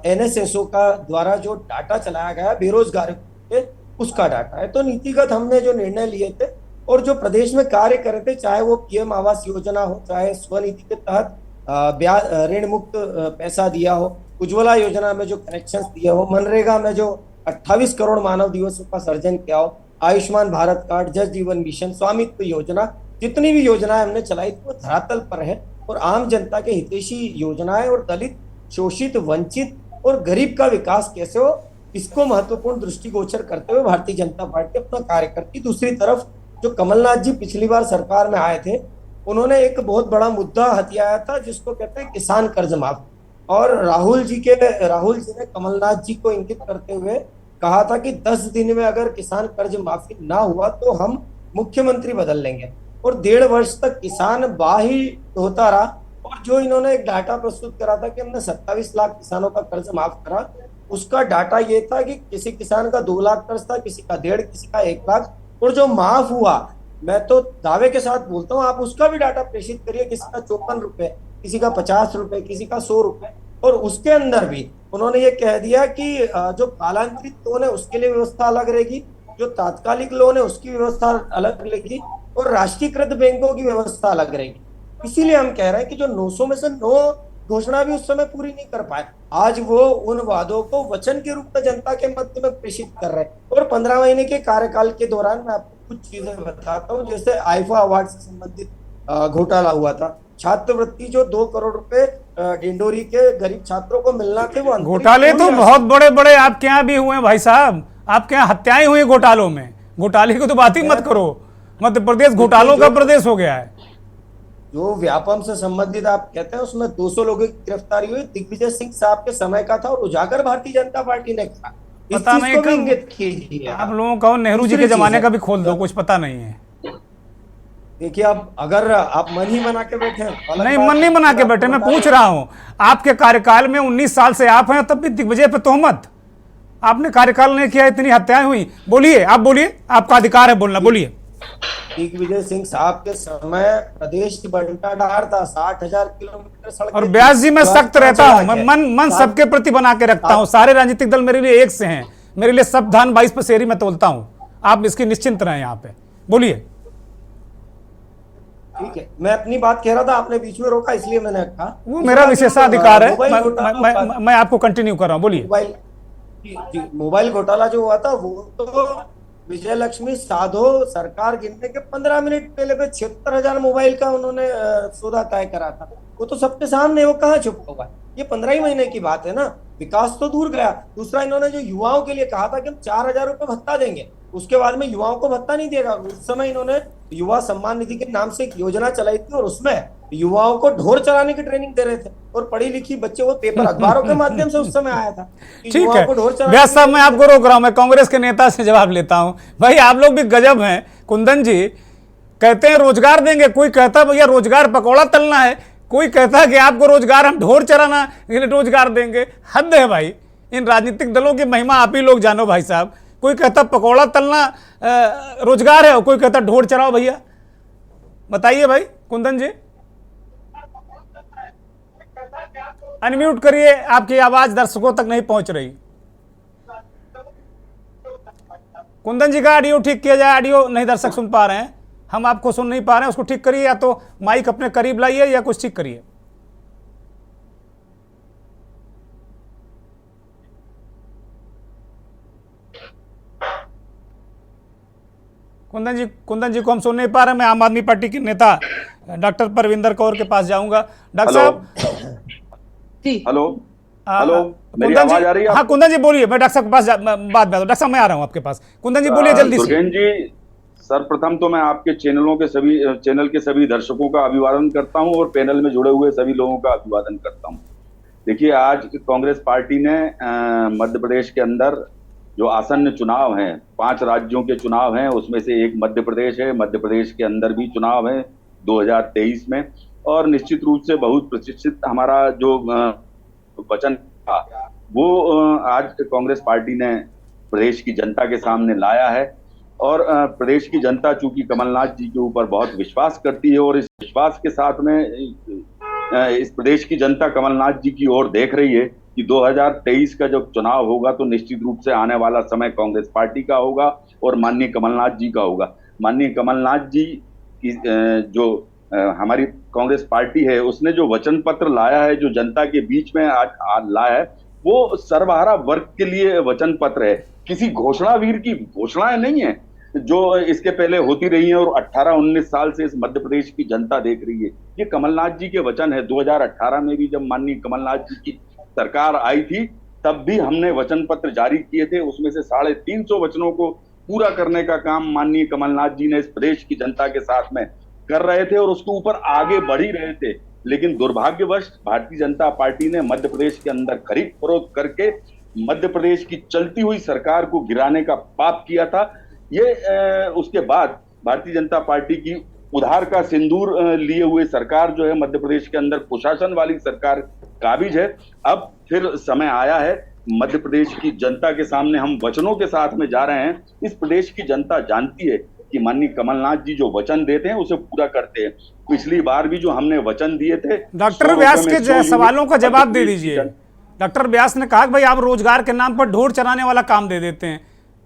एनएसएसओ का द्वारा जो डाटा चलाया गया बेरोजगार के, उसका डाटा है। तो नीतिगत हमने जो निर्णय लिए थे और जो प्रदेश में कार्य कर रहे थे, चाहे वो पीएम आवास योजना हो, चाहे स्वनिधि के तहत ब्याज ऋण मुक्त पैसा दिया हो, उज्ज्वला योजना में जो कनेक्शंस दिए हो, मनरेगा में जो 28 करोड़ मानव दिवसों का सर्जन किया हो, आयुष्मान भारत कार्ड, जल जीवन मिशन, स्वामित्व योजना, जितनी भी योजनाएं हमने चलाई थी वो धरातल पर है और आम जनता के हितैषी योजनाएं और दलित, शोषित, वंचित और गरीब का विकास कैसे हो, इसको महत्वपूर्ण दृष्टिगोचर करते हुए भारतीय जनता पार्टी अपना कार्य करती। दूसरी तरफ जो कमलनाथ जी पिछली बार सरकार में आए थे, उन्होंने एक बहुत बड़ा मुद्दा हथियाया था जिसको कहते हैं किसान कर्ज माफ, और राहुल जी ने कमलनाथ जी को इंगित करते हुए कहा था कि 10 दिन में अगर किसान कर्ज माफी ना हुआ तो हम मुख्यमंत्री बदल लेंगे। और 1.5 वर्ष तक किसान बाही होता रहा। और जो इन्होंने एक डाटा प्रस्तुत करा था कि हमने 27 लाख किसानों का कर्ज माफ करा, उसका डाटा ये था कि किसी किसान का 2 लाख कर्ज था, किसी का 1.5, किसी का 1 लाख। और जो माफ हुआ, मैं तो दावे के साथ बोलता हूँ, आप उसका भी डाटा प्रेषित करिए, किसी का 54 रुपए, किसी का 50 रुपए, किसी का 100 रुपए। और उसके अंदर भी उन्होंने ये कह दिया कि जो कालांतरित लोन है उसके लिए व्यवस्था अलग रहेगी, जो तात्कालिक लोन है उसकी व्यवस्था अलग रहेगी और राष्ट्रीयकृत बैंकों की व्यवस्था अलग रहेगी। इसीलिए हम कह रहे हैं कि जो 900 में से 9 घोषणा भी उस समय पूरी नहीं कर पाए, आज वो उन वादों को वचन के रूप में जनता के मध्य में प्रेषित कर रहे हैं। और 15 महीने के कार्यकाल के दौरान मैं आपको कुछ चीजें बताता हूँ, जैसे आईफा अवार्ड से संबंधित घोटाला हुआ था, छात्रवृत्ति जो 2 करोड़ रुपए डिंडोरी के गरीब छात्रों को मिलना थे, वो घोटाले तो बहुत बड़े बड़े आपके यहाँ भी हुए हैं भाई साहब, आपके यहाँ हत्याएं हुई घोटालों में। घोटाले की तो बात ही मत करो, मध्य प्रदेश घोटालों का प्रदेश हो गया है। जो व्यापम से संबंधित आप कहते हैं उसमें 200 लोगों की गिरफ्तारी हुई, दिग्विजय सिंह साहब के समय का था और उजागर भारतीय जनता पार्टी ने कहा। पता नहीं कब आप लोगों का नेहरू जी के जमाने का भी खोल दो, कुछ पता नहीं है। देखिए, आप अगर आप मन ही बना के बैठे, नहीं मन नहीं बना के बैठे, मैं पूछ रहा हूं, आपके कार्यकाल में 19 साल से आप हैं, तब भी दिग्विजय पे तोहमत, आपने कार्यकाल नहीं किया, इतनी हत्याएं हुई। बोलिए, आप बोलिए, आपका अधिकार है बोलना, बोलिए। दिग्विजय सिंह साहब के समय प्रदेश बंटाढार था, 60,000 किलोमीटर सड़क। और व्यास जी मैं सख्त रहता हूं, मैं मन सबके प्रति बना के रखता हूं, सारे राजनीतिक दल मेरे लिए एक से हैं, मेरे लिए सब धान 22 पर शेरी में तोलता हूं, आप इसकी निश्चिंत रहें। यहाँ पे बोलिए। ठीक है, मैं अपनी बात कह रहा था, आपने बीच में रोका इसलिए मैंने कहा वो मेरा विशेषाधिकार है, मैं आपको कंटिन्यू कर रहा हूं, बोलिए। मोबाइल घोटाला जो हुआ था वो तो विजय लक्ष्मी साधो सरकार गिरने के 15 मिनट पहले पे 76,000 मोबाइल का उन्होंने सौदा तय करा था। वो तो सबके सामने, वो कहाँ छुपा हुआ है? ये 15 ही महीने की बात है ना। विकास तो दूर गया। दूसरा, इन्होंने जो युवाओं के लिए कहा था कि हम 4,000 रुपए भत्ता देंगे, उसके बाद में युवाओं को भत्ता नहीं देगा। उस समय इन्होंने युवा सम्मान निधि के नाम से एक योजना चलाई थी और उसमें युवाओं को ढोर चलाने की ट्रेनिंग दे रहे थे और पढ़ी लिखी बच्चे, वो पेपर अखबारों के माध्यम से उस समय आया था। ठीक है व्यास साहब, मैं आपको रोक रहा हूं, मैं कांग्रेस के नेता से जवाब लेता हूं। भाई आप लोग भी गजब हैं। कुंदन जी कहते हैं रोजगार देंगे, कोई कहता है भैया रोजगार पकौड़ा तलना है, कोई कहता है कि आपको रोजगार हम ढोर चराना रोजगार देंगे। हद है भाई, इन राजनीतिक दलों की महिमा आप ही लोग जानो भाई साहब। कोई कहता पकौड़ा तलना रोजगार है और कोई कहता ढोर चराओ। भैया बताइए भाई। कुंदन जी अनम्यूट करिए, आपकी आवाज दर्शकों तक नहीं पहुंच रही। कुंदन जी का ऑडियो ठीक किया जाए, ऑडियो नहीं दर्शक सुन पा रहे हैं, हम आपको सुन नहीं पा रहे हैं, उसको ठीक करिए, या तो माइक अपने करीब लाइए या कुछ ठीक करिए। कुंदन जी को हम सुन नहीं पा रहे। मैं आम आदमी पार्टी के नेता डॉक्टर परविंदर कौर के पास जाऊंगा। डॉक्टर साहब। हेलो हेलो, मेरी आवाज आ रही है? हाँ कुंदन जी बोलिए, मैं डॉक्टर साहब के पास बाद में, डॉक्टर साहब मैं आ रहा हूँ आपके पास। कुंदन जी बोलिए जल्दी से। दुर्गेन जी, सर्वप्रथम तो मैं आपके चैनल के सभी दर्शकों का अभिवादन करता हूं और पैनल में जुड़े हुए सभी लोगों का अभिवादन करता हूं। देखिए, आज कांग्रेस पार्टी ने मध्य प्रदेश के अंदर जो आसन्न चुनाव हैं, 5 राज्यों के चुनाव हैं, उसमें से एक मध्य प्रदेश है। मध्य प्रदेश के अंदर भी चुनाव है 2023 में, और निश्चित रूप से बहुत प्रतिष्ठित हमारा जो वचन था वो आज कांग्रेस पार्टी ने प्रदेश की जनता के सामने लाया है। और प्रदेश की जनता चूंकि कमलनाथ जी के ऊपर बहुत विश्वास करती है और इस विश्वास के साथ में इस प्रदेश की जनता कमलनाथ जी की ओर देख रही है कि 2023 का जब चुनाव होगा तो निश्चित रूप से आने वाला समय कांग्रेस पार्टी का होगा और माननीय कमलनाथ जी का होगा। माननीय कमलनाथ जी की जो हमारी कांग्रेस पार्टी है, उसने जो वचन पत्र लाया है, जो जनता के बीच में आज लाया है, वो सर्वहारा वर्ग के लिए वचन पत्र है। किसी घोषणावीर की घोषणाएं नहीं है जो इसके पहले होती रही है और 18-19 साल से इस मध्य प्रदेश की जनता देख रही है। ये कमलनाथ जी के वचन है। 2018 में भी जब माननीय कमलनाथ जी की सरकार आई थी तब भी हमने वचन पत्र जारी किए थे। उसमें से 350 वचनों को पूरा करने का काम माननीय कमलनाथ जी ने इस प्रदेश की जनता के साथ में कर रहे थे और उसके ऊपर आगे बढ़ ही रहे थे। लेकिन दुर्भाग्यवश भारतीय जनता पार्टी ने मध्य प्रदेश के अंदर खरीद फरोख्त करके मध्य प्रदेश की चलती हुई सरकार को गिराने का पाप किया था। ये उसके बाद भारतीय जनता पार्टी की उधार का सिंदूर लिए हुए सरकार जो है मध्य प्रदेश के अंदर कुशासन वाली सरकार काबिज है। अब फिर समय आया है, मध्य प्रदेश की जनता के सामने हम वचनों के साथ में जा रहे हैं। इस प्रदेश की जनता जानती है कि माननीय कमलनाथ जी जो वचन देते हैं उसे पूरा करते हैं। पिछली बार भी जो हमने वचन दिए थे, डॉक्टर व्यास के सवालों का जवाब दे दीजिए। डॉक्टर व्यास ने कहा कि भाई आप रोजगार के नाम पर ढोर चराने वाला काम दे देते हैं।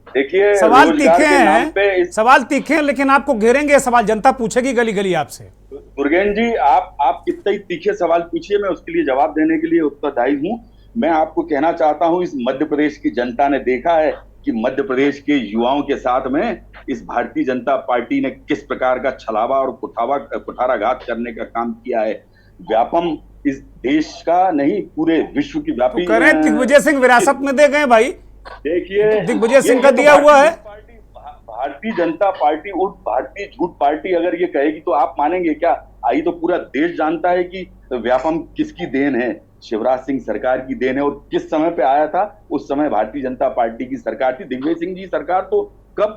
देखिए, सवाल तीखे हैं, सवाल तीखे हैं, लेकिन आपको घेरेंगे सवाल, जनता पूछेगी गली गली आपसे। दुर्गेन जी, आप कितने तीखे सवाल पूछिए, मैं उसके लिए जवाब देने के लिए उत्तरदायी हूं। मैं आपको कहना चाहता हूं, इस मध्य प्रदेश की जनता ने देखा है कि मध्य प्रदेश के युवाओं के साथ में इस भारतीय जनता पार्टी ने किस प्रकार का छलावा और कुठाराघात करने का काम किया है। व्यापम इस देश का नहीं, पूरे विश्व की व्यापी तो करें। दिग्विजय सिंह विरासत में दे गए भाई, देखिए दिग्विजय सिंह का दिया हुआ है। भारतीय जनता पार्टी और भारतीय झूठ पार्टी अगर ये कहेगी तो आप मानेंगे क्या? आई तो पूरा देश जानता है कि व्यापम किसकी देन है, शिवराज सिंह सरकार की देन है। और किस समय पे आया था? उस समय भारतीय जनता पार्टी की सरकार थी। दिग्विजय सिंह जी सरकार तो कब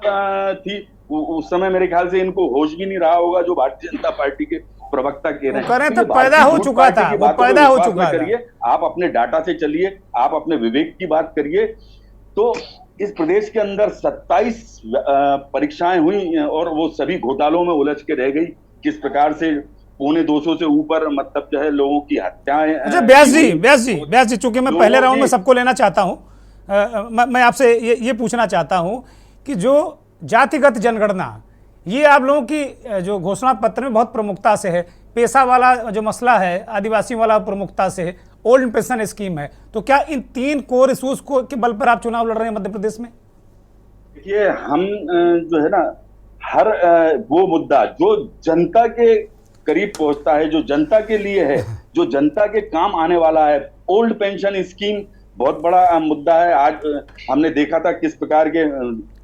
थी? उस समय मेरे ख्याल से इनको होश भी नहीं रहा होगा जो भारतीय जनता पार्टी के प्रवक्ता कह रहे हैं। तो पैदा हो चुका था, वो पैदा हो चुका था। आप अपने डाटा से चलिए, आप अपने विवेक की बात करिए। तो इस प्रदेश के अंदर 27 परीक्षाएं हुई और वो सभी घोटालों में उलझ के रह गई। किस प्रकार से 250 से ऊपर लोगों की हत्याएं। अच्छा व्यास जी, चूंकि मैं पहले राउंड में सबको लेना चाहता हूं, मैं आपसे ये पूछना चाहता हूं कि जो जातिगत जनगणना, ये आप लोगों की जो घोषणा पत्र में बहुत प्रमुखता से है, पेशा वाला जो मसला है, आदिवासी वाला प्रमुखता से है, ओल्ड पेंशन स्कीम है, तो क्या इन 3 कोर इशूज को के बल पर आप चुनाव लड़ रहे हैं मध्य प्रदेश में? देखिए, हम जो है ना, हर वो मुद्दा जो जनता के करीब पहुंचता है, जो जनता के लिए है, जो जनता के काम आने वाला है, ओल्ड पेंशन स्कीम बहुत बड़ा मुद्दा है। आज हमने देखा था किस प्रकार के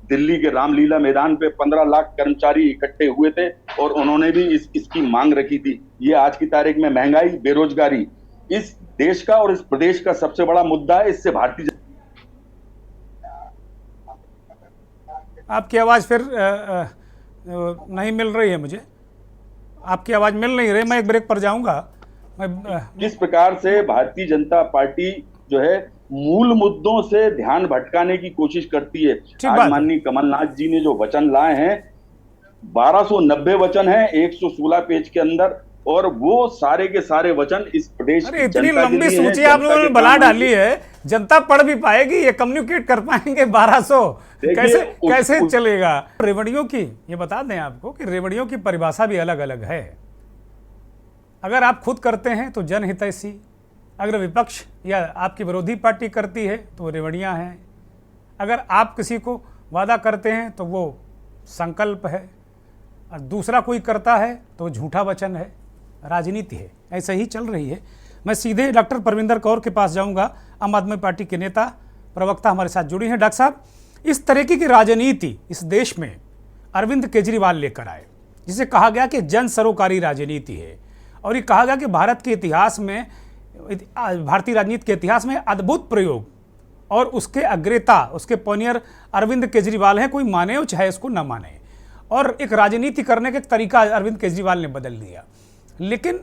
दिल्ली के रामलीला मैदान पे 15 लाख कर्मचारी इकट्ठे हुए थे और उन्होंने भी इसकी मांग रखी थी। ये आज की तारीख में महंगाई, बेरोजगारी इस देश का और इस प्रदेश का सबसे बड़ा मुद्दा है। इससे भारतीय आपकी आवाज फिर नहीं मिल रही है मुझे, आपकी आवाज मिल नहीं रही, मैं एक ब्रेक पर जाऊंगा। किस प्रकार से भारतीय जनता पार्टी जो है मूल मुद्दों से ध्यान भटकाने की कोशिश करती है। आज माननीय कमलनाथ जी ने जो वचन लाए हैं, 1290 वचन हैं 116 पेज के अंदर, और वो सारे के सारे वचन इस प्रदेश की इतनी लंबी सूची आप लोगों ने बना डाली है, जनता पढ़ भी पाएगी, ये कम्युनिकेट कर पाएंगे 1200? कैसे चलेगा? रेवड़ियों की ये बता दें आपको कि रेवड़ियों की परिभाषा भी अलग अलग है। अगर आप खुद करते हैं तो जनहितैषी, अगर विपक्ष या आपकी विरोधी पार्टी करती है तो वो रेवड़ियाँ हैं, अगर आप किसी को वादा करते हैं तो वो संकल्प है, और दूसरा कोई करता है तो वो झूठा वचन है। राजनीति है, ऐसे ही चल रही है। मैं सीधे डॉक्टर परविंदर कौर के पास जाऊंगा, आम आदमी पार्टी के नेता प्रवक्ता हमारे साथ जुड़ी हैं। डॉक्टर साहब, इस तरीके की राजनीति इस देश में अरविंद केजरीवाल लेकर आए, जिसे कहा गया कि जन सरोकारी राजनीति है, और ये कहा गया कि भारत के इतिहास में, भारतीय राजनीति के इतिहास में अद्भुत प्रयोग, और उसके अग्रता, उसके पॉनियर अरविंद केजरीवाल हैं, कोई माने हो चाहे इसको न माने। और एक राजनीति करने का तरीका अरविंद केजरीवाल ने बदल दिया। लेकिन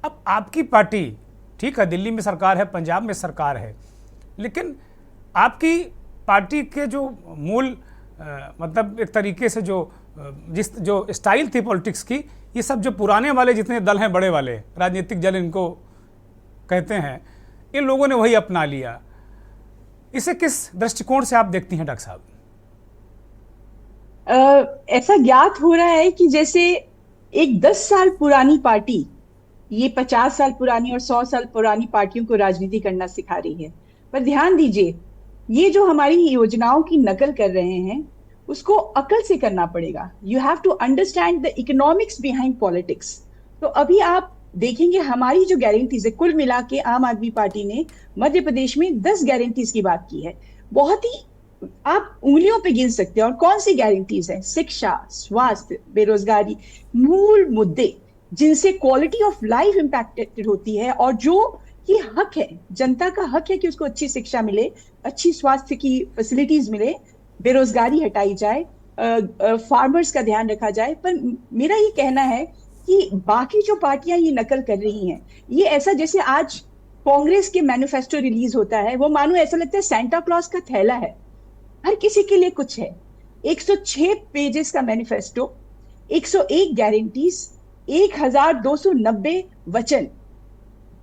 अब आपकी पार्टी, ठीक है, दिल्ली में सरकार है, पंजाब में सरकार है, लेकिन आपकी पार्टी के जो मूल मतलब एक तरीके से जो स्टाइल थी पॉलिटिक्स की, ये सब जो पुराने वाले जितने दल हैं, बड़े वाले राजनीतिक दल इनको कहते हैं, इन लोगों ने वही अपना लिया। इसे किस दृष्टिकोण से आप देखती हैं डॉक्टर साहब? ऐसा ज्ञात हो रहा है कि जैसे एक 10 साल पुरानी पार्टी ये 50 साल पुरानी और 100 साल पुरानी पार्टियों को राजनीति करना सिखा रही है। पर ध्यान दीजिए, ये जो हमारी योजनाओं की नकल कर रहे हैं उसको अकल से करना पड़ेगा। You have to understand the economics behind politics. तो अभी आप देखेंगे हमारी जो गारंटीज है, कुल मिला के आम आदमी पार्टी ने मध्य प्रदेश में 10 गारंटीज की बात की है। बहुत ही आप उंगलियों पे गिन सकते हैं। और कौन सी गारंटीज है? शिक्षा, स्वास्थ्य, बेरोजगारी, मूल मुद्दे जिनसे क्वालिटी ऑफ लाइफ इंपैक्टेड होती है, और जो ये हक है, जनता का हक है कि उसको अच्छी शिक्षा मिले, अच्छी स्वास्थ्य की फैसिलिटीज मिले, बेरोजगारी हटाई जाए, फार्मर्स का ध्यान रखा जाए। पर मेरा ये कहना है कि बाकी जो पार्टियां ये नकल कर रही हैं, ये ऐसा जैसे आज कांग्रेस के मैनिफेस्टो रिलीज होता है, वो मानो ऐसा लगता है सेंटा क्लॉज का थैला है, हर किसी के लिए कुछ है। 106 पेजेस का मैनिफेस्टो, 101 गारंटीज, 1290 वचन।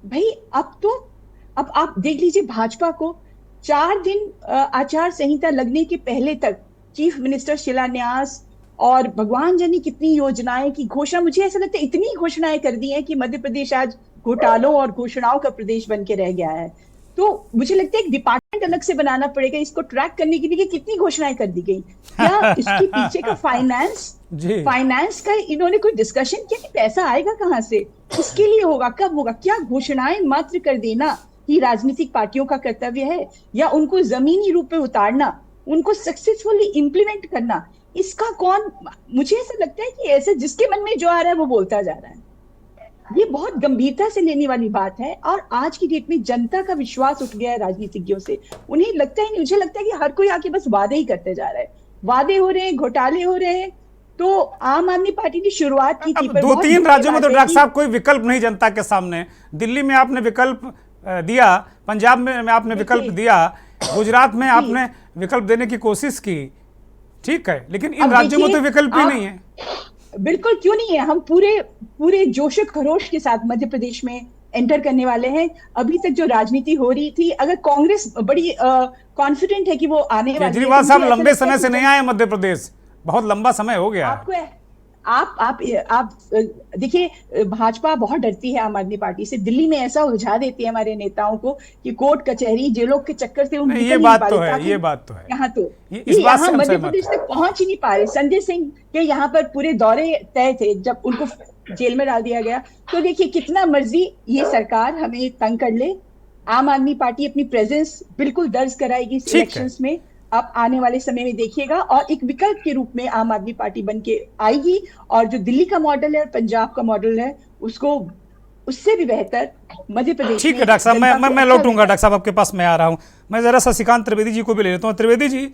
भाई अब आप देख लीजिए, भाजपा को 4 दिन आचार संहिता लगने के पहले तक चीफ मिनिस्टर शिलान्यास और भगवान जाने कितनी योजनाएं की घोषणा, मुझे ऐसा लगता है इतनी घोषणाएं कर दी हैं कि मध्य प्रदेश आज घोटालों और घोषणाओं का प्रदेश बन के रह गया है। तो मुझे लगता है एक डिपार्टमेंट अलग से बनाना पड़ेगा इसको ट्रैक करने के लिए कि कितनी घोषणाएं कर दी गई। क्या इसके पीछे का फाइनेंस का इन्होंने कोई डिस्कशन किया कि पैसा आएगा कहां से, किसके लिए होगा, कब होगा? क्या घोषणाएं मात्र कर देना ही राजनीतिक पार्टियों का कर्तव्य है, या उनको जमीनी रूप पे उतारना, उनको सक्सेसफुली इंप्लीमेंट करना, इसका कौन? मुझे ऐसा लगता है कि ऐसे जिसके मन में जो आ रहा है वो बोलता जा रहा है। ये बहुत गंभीरता से लेने वाली बात है। और आज की डेट में जनता का विश्वास उठ गया है राजनीतिज्ञों से। उन्हें लगता है, मुझे लगता है कि हर कोई आके बस वादे ही करते जा रहा है, वादे हो रहे हैं, घोटाले हो रहे हैं। तो आम आदमी पार्टी ने शुरुआत की थी, 2-3 राज्यों में तो डॉक्टर साहब कोई विकल्प नहीं जनता के सामने। दिल्ली में आपने विकल्प दिया, पंजाब में आपने विकल्प दिया, गुजरात में आपने विकल्प देने की कोशिश की, ठीक है, लेकिन इन राज्यों में तो विकल्प ही नहीं है। बिल्कुल क्यों नहीं है। हम पूरे जोश खरोश के साथ मध्य प्रदेश में एंटर करने वाले हैं। अभी तक जो राजनीति हो रही थी, अगर कांग्रेस बड़ी कॉन्फिडेंट है कि वो आने वाली है, केजरीवाल साहब मुझे ऐसा लंबे लगता है समय कि से नहीं आए मध्य प्रदेश, बहुत लंबा समय हो गया। आपको आप देखिए, भाजपा बहुत डरती है आम आदमी पार्टी से। दिल्ली में ऐसा उलझा देती है हमारे नेताओं को कि कोर्ट कचहरी जेलों के चक्कर से उन ये बात तो है, ये बात तो है। यहाँ तो इस बात से हम मध्य सहमत प्रदेश हैं। तक पहुंच ही नहीं पा रहे। संजय सिंह के यहाँ पर पूरे दौरे तय थे जब उनको जेल में डाल दिया गया। तो देखिए, कितना मर्जी ये सरकार हमें तंग कर ले, आम आदमी पार्टी अपनी प्रेजेंस बिल्कुल दर्ज कराएगी इस इलेक्शंस में। आप आने वाले समय में देखिएगा, और एक विकल्प के रूप में आम आदमी पार्टी बन के आएगी। और जो दिल्ली का मॉडल है और पंजाब का मॉडल है, उसको उससे भी बेहतर मध्य प्रदेश। ठीक है डॉक्टर साहब, मैं लौटूंगा डॉक्टर साहब आपके पास, मैं आ रहा हूं। मैं जरा शशिकांत त्रिवेदी जी को भी ले लेता हूं। त्रिवेदी जी,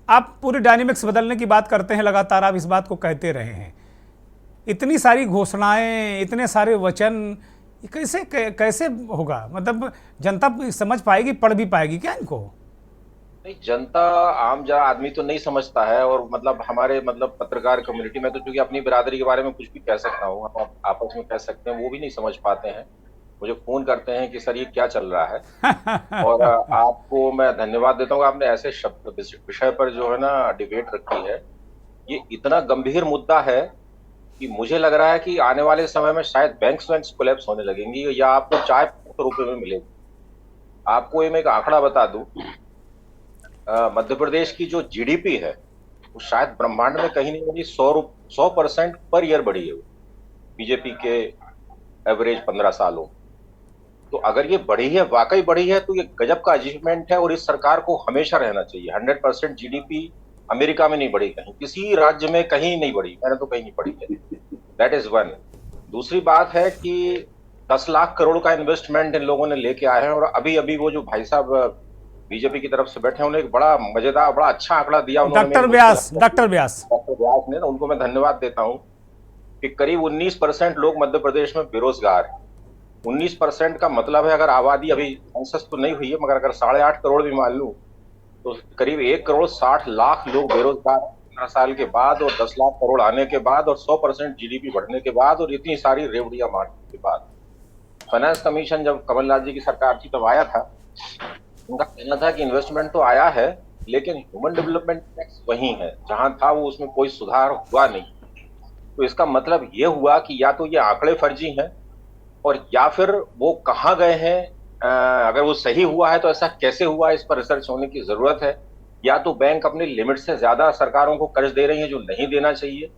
आप पूरी डायनेमिक्स बदलने की बात करते हैं, लगातार आप इस बात को कहते रहे हैं। इतनी सारी घोषणाएं, इतने सारे वचन, कैसे होगा? मतलब जनता समझ पाएगी, पढ़ भी पाएगी क्या इनको? नहीं, जनता आम आदमी तो नहीं समझता है। और मतलब हमारे पत्रकार कम्युनिटी में तो चूंकि अपनी बिरादरी के बारे में कुछ भी कह सकता हूँ, हम आपस में कह सकते हैं, वो भी नहीं समझ पाते हैं। मुझे फोन करते हैं कि सर ये क्या चल रहा है। और आपको मैं धन्यवाद देता हूँ, आपने ऐसे शब्द विषय पर जो है ना डिबेट रखी है। ये इतना गंभीर मुद्दा है कि मुझे लग रहा है कि आने वाले समय में शायद बैंक्स कोलैप्स होने लगेंगी, या आपको चाय ₹5 में मिलेगी। आपको ये मैं एक आंकड़ा बता दूं, मध्य प्रदेश की जो जीडीपी है वो शायद ब्रह्मांड में कहीं नहीं होगी। 100% पर ईयर बढ़ी है वो, बीजेपी के एवरेज 15 सालों। तो अगर ये बढ़ी है, वाकई बढ़ी है, तो ये गजब का अचीवमेंट है। और इस सरकार को हमेशा रहना चाहिए। 100% जीडीपी अमेरिका में नहीं बढ़ी, कहीं किसी राज्य में कहीं नहीं बढ़ी, मैंने तो कहीं नहीं पढ़ी है। That is one. दूसरी बात है कि 10 लाख करोड़ का इन्वेस्टमेंट इन लोगों ने लेके आए हैं। और अभी वो जो भाई साहब बीजेपी की तरफ से बैठे हैं, उन्हें एक बड़ा मजेदार, बड़ा अच्छा आंकड़ा दिया उन्होंने। डॉक्टर व्यास ने, उनको मैं धन्यवाद देता हूं कि करीब 19% लोग मध्य प्रदेश में बेरोजगार हैं। 19% का मतलब है, अगर आबादी अभी सेंसस तो नहीं हुई है, मगर अगर 8.5 करोड़ भी मान लूं तो करीब 1,60,00,000 लोग बेरोजगार 15 साल के बाद, और 10 लाख करोड़ आने के बाद, और 100% जीडीपी बढ़ने के बाद, और इतनी सारी रेवड़ियां मारने के बाद। फाइनेंस कमीशन जब कमलनाथ जी की सरकार थी तब आया था, उनका कहना था कि इन्वेस्टमेंट तो आया है, लेकिन ह्यूमन डेवलपमेंट टैक्स वही है जहां था, वो उसमें कोई सुधार हुआ नहीं। तो इसका मतलब ये हुआ कि या तो ये आंकड़े फर्जी हैं, और या फिर वो कहाँ गए हैं। अगर वो सही हुआ है तो ऐसा कैसे हुआ, इस पर रिसर्च होने की जरूरत है। या तो बैंक अपनी लिमिट से ज्यादा सरकारों को कर्ज दे रही है जो नहीं देना चाहिए,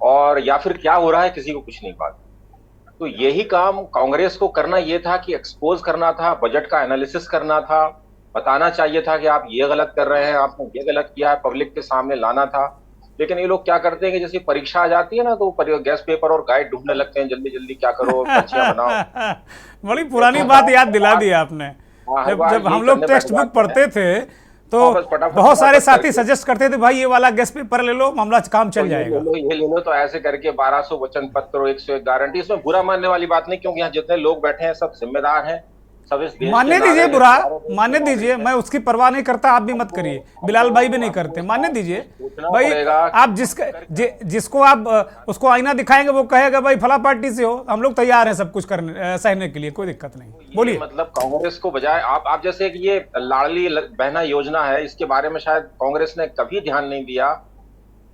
और या फिर क्या हो रहा है, किसी को कुछ नहीं पता। तो यही काम कांग्रेस को करना ये था कि एक्सपोज करना था, बजट का एनालिसिस करना था, बताना चाहिए था कि आप ये गलत कर रहे हैं, आपने ये गलत किया है, पब्लिक के सामने लाना था। लेकिन ये लोग क्या करते हैं कि जैसे परीक्षा आ जाती है ना, तो गैस पेपर और गाइड ढूंढने लगते हैं, जल्दी जल्दी क्या करो, पर्चियां बनाओ। बड़ी पुरानी बात याद दिला दी आपने। जब हम लोग टेक्स्ट बुक पढ़ते थे तो बहुत सारे साथी सजेस्ट करते थे, भाई ये वाला गैस पेपर ले लो, मामला काम चल जाएगा। ये ले लो, तो ऐसे करके 1200 वचन पत्र और 101 गारंटी। इसमें बुरा मानने वाली बात नहीं, क्योंकि यहाँ जितने लोग बैठे हैं सब जिम्मेदार हैं, सब इस देश मानने दीजिए, बुरा मानने दीजिए, मैं उसकी परवाह नहीं करता, आप भी मत करिए, बिलाल भाई भी नहीं करते, मानने दीजिए भाई। आप जिसको आप उसको आईना दिखाएंगे वो कहेगा भाई फला पार्टी से हो, हम लोग तैयार हैं सब कुछ करने, सहने के लिए, कोई दिक्कत नहीं। बोलिए। मतलब कांग्रेस को बजाय आप जैसे कि ये लाडली बहना योजना है, इसके बारे में शायद कांग्रेस ने कभी ध्यान नहीं दिया।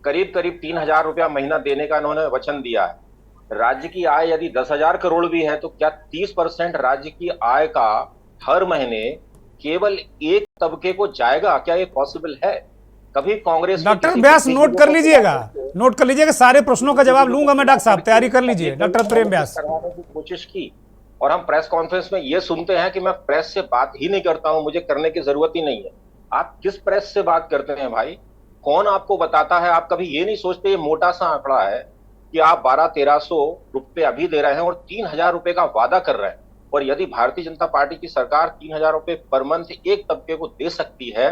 करीब 3,000 रुपया महीना देने का इन्होंने वचन दिया है। राज्य की आय यदि 10,000 करोड़ भी है, तो क्या 30% राज्य की आय का हर महीने केवल एक तबके को जाएगा? क्या ये पॉसिबल है? कभी कांग्रेस। डॉक्टर व्यास नोट कर लीजिएगा, सारे प्रश्नों का जवाब लूंगा मैं। डॉक्टर साहब तैयारी कर लीजिए। डॉक्टर प्रेम व्यास करवाने की कोशिश की, और हम प्रेस कॉन्फ्रेंस में ये सुनते हैं कि मैं प्रेस से बात ही नहीं करता हूं, मुझे करने की जरूरत ही नहीं है। आप किस प्रेस से बात करते हैं भाई? कौन आपको बताता है? आप कभी ये नहीं सोचते ये मोटा सा आंकड़ा है कि आप 1200-1300 रुपए अभी दे रहे हैं और 3,000 रुपए का वादा कर रहे हैं। और यदि भारतीय जनता पार्टी की सरकार 3,000 रुपए पर मंथ एक तबके को दे सकती है,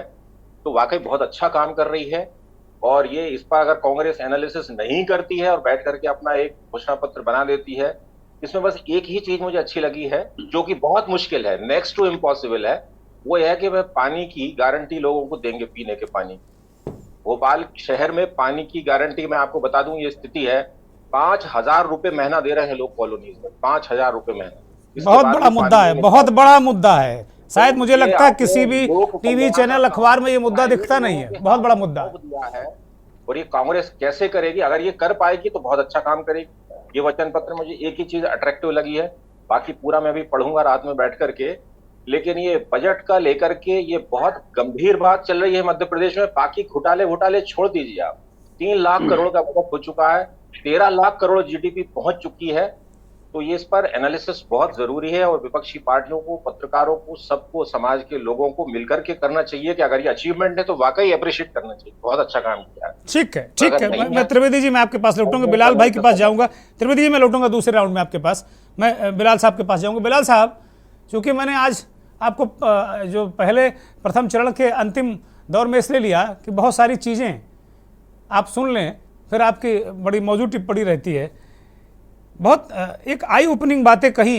तो वाकई बहुत अच्छा काम कर रही है। और ये इस पर अगर कांग्रेस एनालिसिस नहीं करती है और बैठ करके अपना एक घोषणा पत्र बना देती है, इसमें बस एक ही चीज मुझे अच्छी लगी है, जो कि बहुत मुश्किल है, नेक्स्ट टू इम्पॉसिबल है, वो यह है कि वह पानी की गारंटी लोगों को देंगे, पीने के पानी। भोपाल शहर में पानी की गारंटी मैं आपको बता दूं, ये स्थिति है, 5,000 रुपए महीना दे रहे हैं लोग कॉलोनीज में, 5,000 रुपए महीना। बहुत बड़ा मुद्दा है, बहुत बड़ा मुद्दा है। शायद मुझे लगता है किसी भी टीवी चैनल अखबार में ये मुद्दा दिखता नहीं है, बहुत बड़ा मुद्दा है। और ये कांग्रेस कैसे करेगी? अगर ये कर पाएगी तो बहुत अच्छा काम करेगी। ये वचन पत्र मुझे एक ही चीज अट्रैक्टिव लगी है, बाकी पूरा मैं भी पढ़ूंगा रात में बैठ करके, लेकिन ये बजट का लेकर के ये बहुत गंभीर बात चल रही है मध्य प्रदेश में। बाकी घोटाले छोड़ दीजिए आप, 3 लाख करोड़ का बजट हो चुका है, 13 लाख करोड़ जीडीपी पहुंच चुकी है। तो ये इस पर एनालिसिस बहुत जरूरी है और विपक्षी पार्टियों को, पत्रकारों को, सबको, समाज के लोगों को मिलकर के करना चाहिए कि अगर ये अचीवमेंट है तो वाकई अप्रिशिएट करना चाहिए। बहुत अच्छा काम किया है। ठीक है, ठीक है। मैं त्रिवेदी जी, मैं आपके पास लौटूंगा, बिलाल भाई के पास जाऊंगा। त्रिवेदी जी, मैं लौटूंगा दूसरे राउंड में आपके पास, मैं बिलाल साहब के पास जाऊंगा। बिलाल साहब, चूंकि मैंने आज आपको जो पहले प्रथम चरण के अंतिम दौर में इसलिए लिया कि बहुत सारी चीज़ें आप सुन लें, फिर आपकी बड़ी मौजूद टिप्पणी रहती है। बहुत एक आई ओपनिंग बातें कही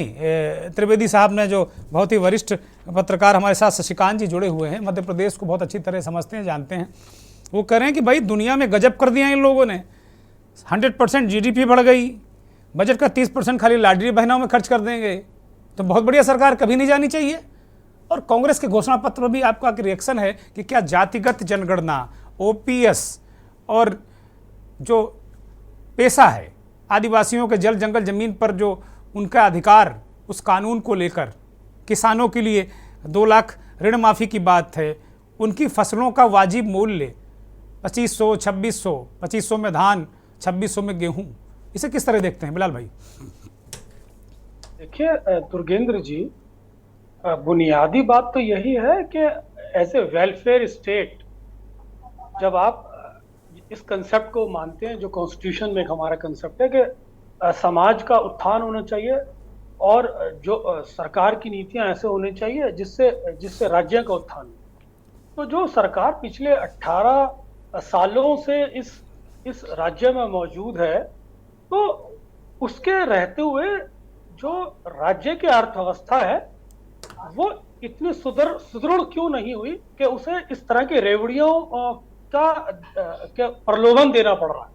त्रिवेदी साहब ने, जो बहुत ही वरिष्ठ पत्रकार हमारे साथ शशिकांत जी जुड़े हुए हैं, मध्य प्रदेश को बहुत अच्छी तरह समझते हैं, जानते हैं। वो कह रहे हैं कि भाई दुनिया में गजब कर दिया इन लोगों ने, 100% जीडीपी बढ़ गई, बजट का 30% खाली लाडली बहनों में खर्च कर देंगे, तो बहुत बढ़िया सरकार कभी नहीं जानी चाहिए। और कांग्रेस के घोषणा पत्र में भी आपका रिएक्शन है कि क्या जातिगत जनगणना, ओपीएस और जो पेशा है आदिवासियों के जल जंगल जमीन पर जो उनका अधिकार, उस कानून को लेकर, किसानों के लिए 2 लाख ऋण माफ़ी की बात है, उनकी फसलों का वाजिब मूल्य 2500, 2600, 2500 में धान, 2600 में गेहूं, इसे किस तरह देखते हैं बिलाल भाई? देखिए दुर्गेंद्र जी, बुनियादी बात तो यही है कि एज ए वेलफेयर स्टेट जब आप इस कंसेप्ट को मानते हैं, जो कॉन्स्टिट्यूशन में हमारा कंसेप्ट है कि समाज का उत्थान होना चाहिए और जो सरकार की नीतियां ऐसे होनी चाहिए जिससे राज्य का उत्थान हो। तो जो सरकार पिछले 18 सालों से इस राज्य में मौजूद है, तो उसके रहते हुए जो राज्य की अर्थव्यवस्था है वो इतनी सुदृढ़ क्यों नहीं हुई कि उसे इस तरह के रेवड़ियों का प्रलोभन देना पड़ रहा है।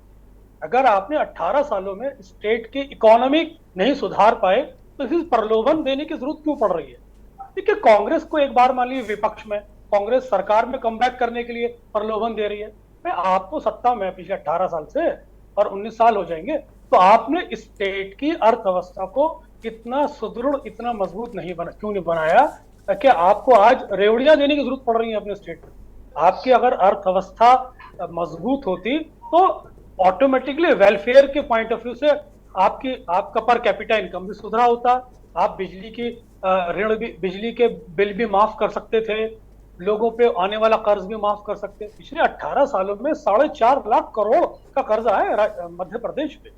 अगर आपने 18 सालों में स्टेट की इकोनॉमी नहीं सुधार पाए तो इस प्रलोभन देने की जरूरत क्यों पड़ रही है? देखिए, कांग्रेस को एक बार मान लीजिए विपक्ष में, कांग्रेस सरकार में कमबैक करने के लिए प्रलोभन दे रही है। भाई आप तो सत्ता में पिछले 18 साल से और 19 साल हो जाएंगे, तो आपने स्टेट की अर्थव्यवस्था को इतना सुदृढ़, इतना मजबूत क्यों नहीं बनाया कि आपको आज रेवड़ियां देने की जरूरत पड़ रही है अपने स्टेट में? आपकी अगर अर्थव्यवस्था मजबूत होती तो ऑटोमेटिकली वेलफेयर के पॉइंट ऑफ व्यू से आपका पर कैपिटा इनकम भी सुधरा होता, आप बिजली के बिल भी माफ कर सकते थे, लोगों पे आने वाला कर्ज भी माफ कर सकते। पिछले 18 सालों में 4.5 लाख करोड़ का कर्जा है मध्य प्रदेश पे।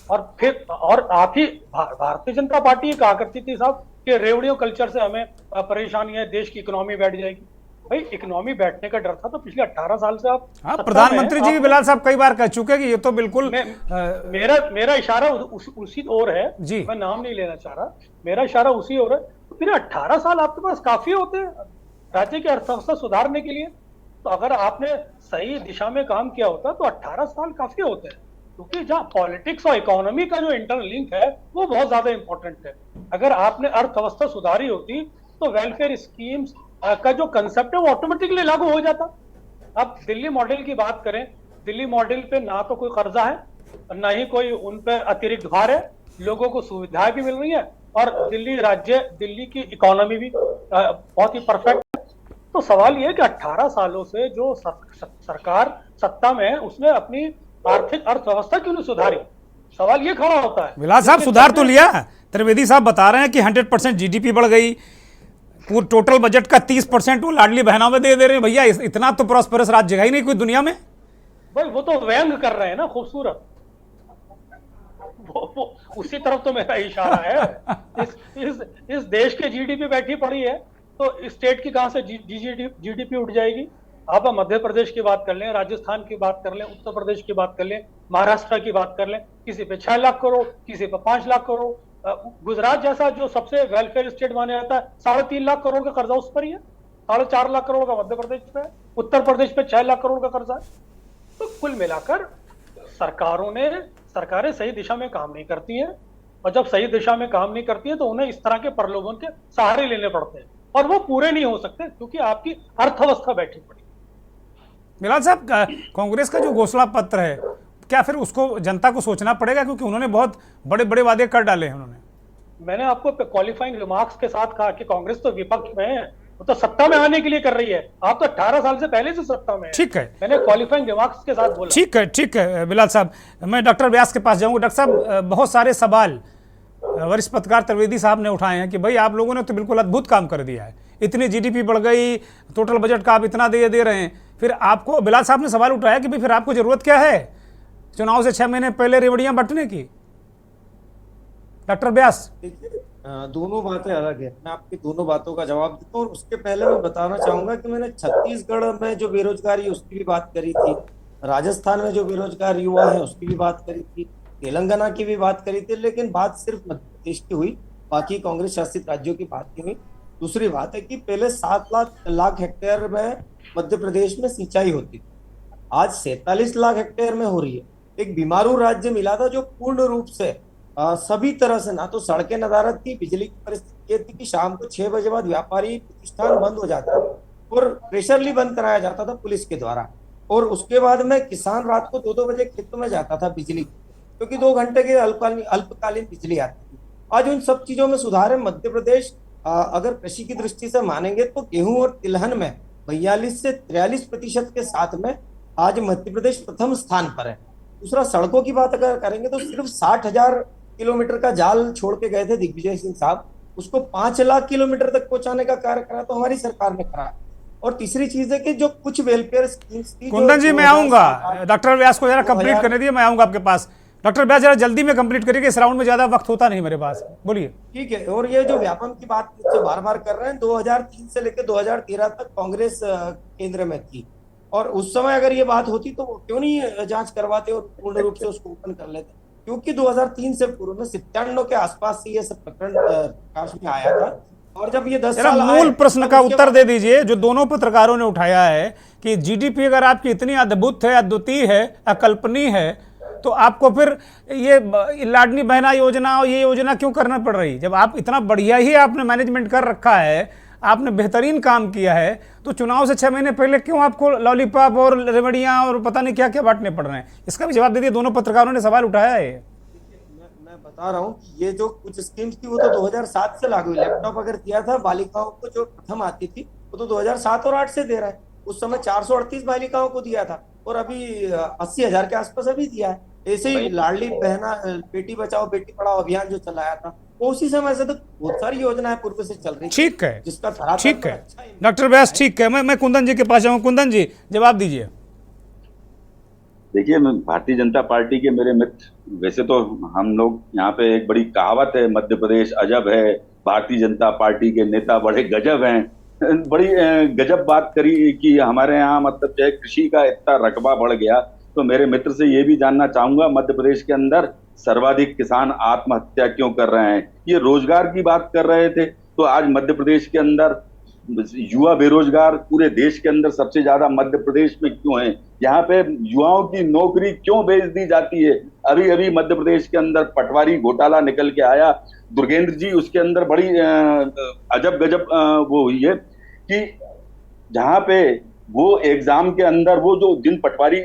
और आप ही भारतीय जनता पार्टी कहा करती थी साहब कि रेवड़ियों कल्चर से हमें परेशानी है, देश की इकोनॉमी बैठ जाएगी। भाई इकोनॉमी बैठने का डर था तो पिछले 18 साल से आप प्रधानमंत्री जी भी बिलाल साहब कई बार कह चुके कि ये तो बिल्कुल मेरा इशारा उसी ओर है जी, मैं नाम नहीं लेना चाह रहा, मेरा इशारा उसी ओर है। तो फिर 18 साल आपके पास काफी होते हैं राज्य की अर्थव्यवस्था सुधारने के लिए। तो अगर आपने सही दिशा में काम किया होता तो 18 साल काफी होते हैं, क्योंकि जहाँ पॉलिटिक्स और इकोनॉमी का जो इंटरलिंक है वो बहुत ज्यादा इंपॉर्टेंट है। अगर आपने अर्थव्यवस्था सुधारी होती तो वेलफेयर स्कीम्स का जो कंसेप्ट है वो ऑटोमेटिकली लागू हो जाता। अब दिल्ली मॉडल की बात करें, दिल्ली मॉडल पे ना तो कोई कर्जा है ना ही कोई उन पे अतिरिक्त भार है, लोगों को सुविधाएं भी मिल रही है और दिल्ली की इकोनॉमी भी बहुत ही परफेक्ट है। तो सवाल ये है कि 18 सालों से जो सरकार सत्ता में है उसने अपनी आर्थिक अर्थव्यवस्था क्यों नहीं सुधारी? सवाल ये खड़ा होता है। बिलाल साहब सुधार तो लिया, त्रिवेदी साहब बता रहे हैं कि 100% जीडीपी बढ़ गई, पूरे टोटल बजट का 30% वो लाडली बहनों में दे रहे हैं। भैया इतना तो प्रॉस्पेरस राज्य जगह ही नहीं कोई दुनिया में। भाई वो तो व्यंग कर रहे हैं ना, खूबसूरत, वो उसी तरफ तो मेरा इशारा है। इस देश के जीडीपी बैठी पड़ी है तो स्टेट की कहां से जीडीपी उठ जाएगी? आप मध्य प्रदेश की बात कर लें, राजस्थान की बात कर लें, उत्तर प्रदेश की बात कर लें, महाराष्ट्र की बात कर लें, किसी पे 6 लाख करोड़, किसी पे 5 लाख करोड़। गुजरात जैसा जो सबसे वेलफेयर स्टेट माना जाता है 3.5 लाख करोड़ का कर्जा उस पर ही है, 4.5 लाख करोड़ का मध्य प्रदेश पे है, उत्तर प्रदेश पे 6 लाख करोड़ का कर्जा है। तो कुल मिलाकर सरकारें सही दिशा में काम नहीं करती हैं। और जब सही दिशा में काम नहीं करती है तो उन्हें इस तरह के प्रलोभन के सहारे लेने पड़ते हैं, और वो पूरे नहीं हो सकते क्योंकि आपकी अर्थव्यवस्था बैठी पड़ी। बिलाल साहब, कांग्रेस का जो घोषणा पत्र है, क्या फिर उसको जनता को सोचना पड़ेगा, क्योंकि उन्होंने बहुत बड़े बड़े वादे कर डाले हैं उन्होंने? मैंने आपको क्वालिफाइंग रिमार्क्स के साथ कहा कि कांग्रेस तो विपक्ष में है, वो तो सत्ता में आने के लिए कर रही है। आप तो 18 साल से पहले से सत्ता में है। ठीक है, मैंने क्वालिफाइंग रिमार्क्स के साथ बोला। ठीक है बिलाल साहब, मैं डॉक्टर व्यास के पास जाऊंगा। डॉक्टर साहब, बहुत सारे सवाल वरिष्ठ पत्रकार त्रिवेदी साहब ने उठाए हैं कि भाई आप लोगों ने तो बिल्कुल अद्भुत काम कर दिया है, इतनी जीडीपी बढ़ गई, टोटल बजट का आप इतना दे रहे हैं, फिर आपको, बिलाल साहब ने सवाल उठाया कि भाई फिर आपको जरूरत क्या है चुनाव से 6 महीने पहले रेवड़ियां बंटने की? डॉक्टर व्यास, दोनों बातें अलग है, मैं आपकी दोनों बातों का जवाब देता हूँ। और उसके पहले मैं बताना चाहूंगा कि मैंने छत्तीसगढ़ में जो बेरोजगारी है उसकी भी बात करी थी, राजस्थान में जो बेरोजगार युवा है उसकी भी बात करी थी, तेलंगाना की भी बात करी थी, लेकिन बात सिर्फ मध्य प्रदेश की हुई, बाकी कांग्रेस शासित राज्यों की बात नहीं हुई। दूसरी बात है कि पहले 7 लाख हेक्टेयर में मध्य प्रदेश में सिंचाई होती थी, आज 47 लाख हेक्टेयर में हो रही है। एक बीमारू राज्य मिला था जो पूर्ण रूप से सभी तरह से, ना तो सड़कें नदारत थी, बिजली की परिस्थिति ये थी कि शाम को 6 बजे बाद व्यापारी प्रतिष्ठान बंद हो जाता और प्रेशरली बंद कराया जाता था पुलिस के द्वारा, और उसके बाद में किसान रात को 2-2 बजे खेतों में जाता था बिजली, क्योंकि 2 घंटे के अल्पकालीन बिजली आती थी। आज उन सब चीजों में सुधार है। मध्य प्रदेश अगर कृषि की दृष्टि से मानेंगे तो गेहूं और तिलहन में 42 से 43% के साथ में आज मध्य प्रदेश प्रथम स्थान पर है। दूसरा, सड़कों की बात अगर करेंगे तो सिर्फ 60,000 किलोमीटर का जाल छोड़ के गए थे दिग्विजय सिंह साहब, उसको 5 लाख किलोमीटर तक पहुंचाने का कार्य करा तो हमारी सरकार ने करा। और तीसरी चीज है कि जो कुछ वेलफेयर स्कीम्स थी, कुंदन जी मैं आऊंगा, डॉक्टर व्यास को जरा कंप्लीट करने दिए, मैं आऊंगा आपके पास। डॉक्टर व्यास जरा जल्दी में कंप्लीट करिए, इस राउंड में ज्यादा वक्त होता नहीं मेरे पास, बोलिए। ठीक है, और ये जो व्यापम की बात जो बार बार कर रहे हैं, 2003 से लेकर 2013 तक कांग्रेस केंद्र में थी, और उस समय अगर ये बात होती तो वो क्यों नहीं जांच करवाते और पूर्ण रूप से उसको ओपन कर लेते, क्योंकि 2003 से पूर्व में 97 के आसपास से ये सब प्रकरण प्रकाश में आया था। और जब ये 10 साल मूल प्रश्न का उत्तर दे दीजिए जो दोनों पत्रकारों ने उठाया है कि जीडीपी अगर आपकी इतनी अद्भुत है, अद्वितीय है, अकल्पनीय है, तो आपको फिर ये लाडली बहना योजना और ये योजना क्यों करना पड़ रही? जब आप इतना बढ़िया ही आपने मैनेजमेंट कर रखा है, आपने बेहतरीन काम किया है, तो चुनाव से 6 महीने पहले क्यों आपको लॉलीपॉप और रेवड़ियां और पता नहीं क्या क्या बांटने पड़ रहे हैं? इसका भी जवाब दे दिए, दोनों पत्रकारों ने सवाल उठाया है। मैं बता रहा हूँ कि ये जो कुछ स्कीम्स थी वो तो 2007 से लागू हुई। लैपटॉप अगर दिया था बालिकाओं को जो प्रथम आती थी वो तो 2007 और 8 से दे रहा है, उस समय 438 बालिकाओं को दिया था और अभी 80,000 के आसपास अभी दिया है। ऐसे ही लाडली बहना बेटी बचाओ बेटी पढ़ाओ अभियान जो चलाया था उसी समय से तो बहुत सारी योजनाएं पूर्व से चल रही। ठीक है, जिसका ठीक है डॉक्टर व्यास, ठीक है। मैं कुंदन जी के पास जाऊँ। कुंदन जी जवाब दीजिए। देखिए, भारतीय जनता पार्टी के मेरे मित्र, वैसे तो हम लोग यहाँ पे एक बड़ी कहावत है, मध्य प्रदेश अजब है, भारतीय जनता पार्टी के नेता बड़े गजब हैं। बड़ी गजब बात करी कि हमारे यहाँ मतलब चाहे कृषि का इतना रकबा बढ़ गया, तो मेरे मित्र से ये भी जानना चाहूंगा मध्य प्रदेश के अंदर सर्वाधिक किसान आत्महत्या क्यों कर रहे हैं? ये रोजगार की बात कर रहे थे, तो आज मध्य प्रदेश के अंदर युवा बेरोजगार पूरे देश के अंदर सबसे ज्यादा मध्य प्रदेश में क्यों है? यहाँ पे युवाओं की नौकरी क्यों बेच दी जाती है? अभी अभी मध्य प्रदेश के अंदर पटवारी घोटाला निकल के आया, दुर्गेंद्र जी, उसके अंदर बड़ी अजब गजब वो हुई है कि जहाँ पे वो एग्जाम के अंदर वो जो जिन पटवारी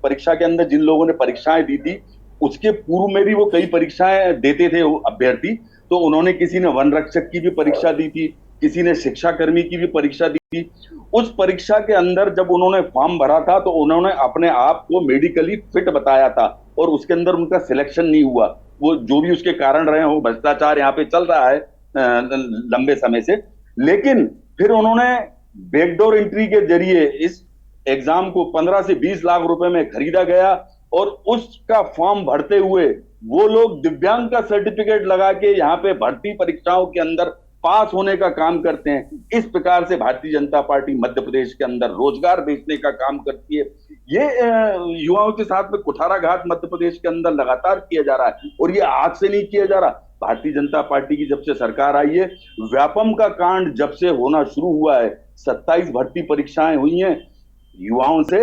परीक्षा के अंदर जिन लोगों ने परीक्षाएं दी थी, उसके पूर्व में भी वो कई परीक्षाएं देते थे अभ्यर्थी, तो उन्होंने किसी ने वन रक्षक की भी परीक्षा दी थी, किसी ने शिक्षा कर्मी की भी परीक्षा दी थी। उस परीक्षा के अंदर जब उन्होंने फॉर्म भरा था तो उन्होंने अपने आप को मेडिकली फिट बताया था और उसके अंदर उनका सिलेक्शन नहीं हुआ। वो जो भी उसके कारण रहे हो, भ्रष्टाचार यहाँ पे चल रहा है लंबे समय से, लेकिन फिर उन्होंने बैकडोर एंट्री के जरिए इस एग्जाम को 15 से 20 लाख रुपए में खरीदा गया और उसका फॉर्म भरते हुए वो लोग दिव्यांग का सर्टिफिकेट लगा के यहाँ पे भर्ती परीक्षाओं के अंदर पास होने का काम करते हैं। इस प्रकार से भारतीय जनता पार्टी मध्य प्रदेश के अंदर रोजगार बेचने का काम करती है। ये युवाओं के साथ में कुठाराघात मध्य प्रदेश के अंदर लगातार किया जा रहा है और ये आज से नहीं किया जा रहा। भारतीय जनता पार्टी की जब से सरकार आई है, व्यापम का कांड जब से होना शुरू हुआ है, 27 भर्ती परीक्षाएं हुई हैं, युवाओं से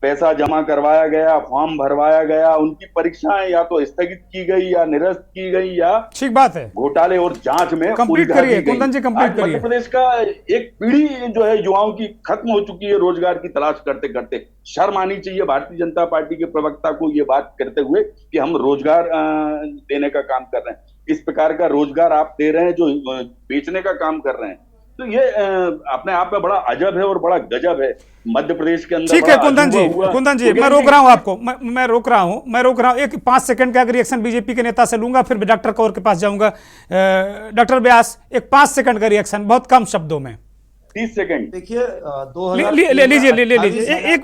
पैसा जमा करवाया गया, फॉर्म भरवाया गया, उनकी परीक्षाएं या तो स्थगित की गई या निरस्त की गई या ठीक बात है घोटाले और जांच में कंप्लीट उलझा करिए दी गई। कुंदन जी, कंप्लीट आज करिए। मध्य प्रदेश का एक पीढ़ी जो है युवाओं की खत्म हो चुकी है रोजगार की तलाश करते करते। शर्म आनी चाहिए भारतीय जनता पार्टी के प्रवक्ता को ये बात करते हुए कि हम रोजगार देने का काम कर रहे हैं। इस प्रकार का रोजगार आप दे रहे हैं जो बेचने का काम कर रहे हैं, तो ये अपने आप में बड़ा अजब है और बड़ा गजब है। मध्य प्रदेश के अंदर ठीक है कुंदन जी, मैं रोक रहा हूं आपको, मैं रोक रहा हूं। एक 5 सेकंड का रिएक्शन बीजेपी के नेता से लूंगा, फिर डॉक्टर कौर के पास जाऊंगा। डॉक्टर व्यास, एक 5 सेकंड का रिएक्शन, बहुत कम शब्दों में। 30 सेकंड देखिए, लीजिए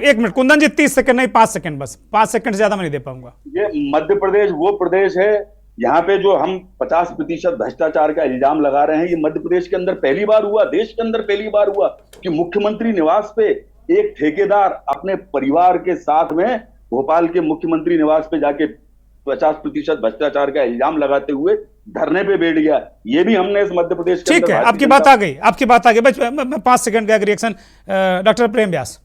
एक मिनट कुंदन जी, 30 सेकंड नहीं, 5 सेकंड बस, 5 सेकंड से ज्यादा मैं नहीं दे पाऊंगा। ये मध्य प्रदेश वो प्रदेश है यहाँ पे जो हम 50% भ्रष्टाचार का इल्जाम लगा रहे हैं, ये मध्य प्रदेश के अंदर पहली बार हुआ, देश के अंदर पहली बार हुआ कि मुख्यमंत्री निवास पे एक ठेकेदार अपने परिवार के साथ में भोपाल के मुख्यमंत्री निवास पे जाके 50% भ्रष्टाचार का इल्जाम लगाते हुए धरने पे बैठ गया। ये भी हमने इस मध्य प्रदेश के ठीक है, आपकी बात आ गई बस 5 सेकंड का रिएक्शन। डॉक्टर प्रेम व्यास,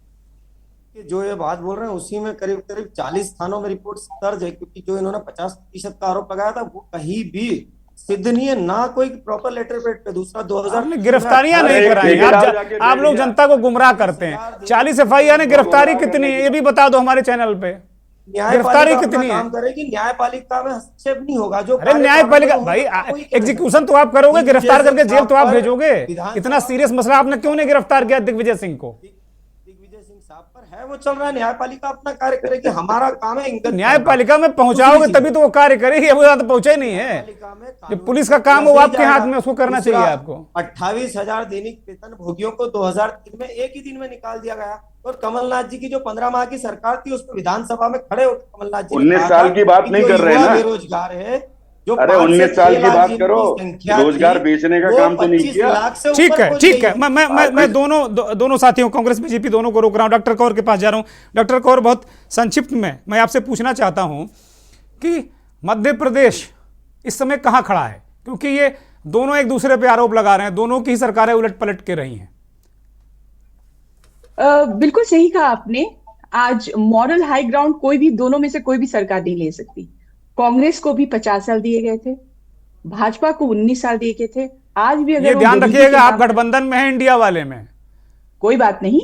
जो ये बात बोल रहे हैं उसी में करीब 40 थानों में रिपोर्ट दर्ज है, क्योंकि जो इन्होंने 50% का आरोप लगाया था वो कहीं भी सिद्ध नहीं है, ना कोई प्रॉपर लेटर पेड पे। दूसरा 2000 गिरफ्तारियां नहीं कराई, आप लोग जनता को गुमराह करते हैं। 40 FIR ने गिरफ्तारी कितनी है ये भी बता दो हमारे चैनल पे, गिरफ्तारी कितनी है? काम करेगी, न्यायपालिका में हस्तक्षेप नहीं होगा। जो अरे न्यायपालिका भाई, एग्जीक्यूशन तो आप करोगे, गिरफ्तार करके जेल तो आप भेजोगे। इतना सीरियस मसला आपने क्यों नहीं गिरफ्तार किया दिग्विजय सिंह को? है वो चल रहा है, न्यायपालिका अपना कार्य करेगी, हमारा काम है न्यायपालिका में पहुंचाओगे तभी तो वो कार्य करेगी, अब तो पहुंचे नहीं है। जो पुलिस का काम हो आपके हाथ में, उसको करना चाहिए आपको। 28,000 दैनिक वेतन भोगियों को 2003 में एक ही दिन में निकाल दिया गया। और कमलनाथ जी की जो 15 माह की सरकार थी, उस पर विधानसभा में खड़े होकर कमलनाथ जी 19 साल की बात नहीं कर रहे ना, बेरोजगार है। अरे 19 साल की बात करो, रोजगार बेचने का काम तो नहीं किया। ठीक है, मैं दोनों साथियों, कांग्रेस बीजेपी दोनों को रोक रहा हूं। डॉक्टर कौर के पास जा रहा हूं। डॉक्टर कौर, बहुत संक्षिप्त में मैं आपसे पूछना चाहता हूं कि मध्य प्रदेश इस समय कहां खड़ा है, क्योंकि ये दोनों एक दूसरे पे आरोप लगा रहे हैं, दोनों की सरकारें उलट पलट के रही हैं। बिल्कुल सही कहा आपने। आज मॉरल हाई ग्राउंड कोई भी, दोनों में से कोई भी सरकार नहीं ले सकती। कांग्रेस को भी 50 साल दिए गए थे, भाजपा को 19 साल दिए गए थे। आज भी अगर ये ध्यान रखिएगा, आप गठबंधन में हैं इंडिया वाले में, कोई बात नहीं,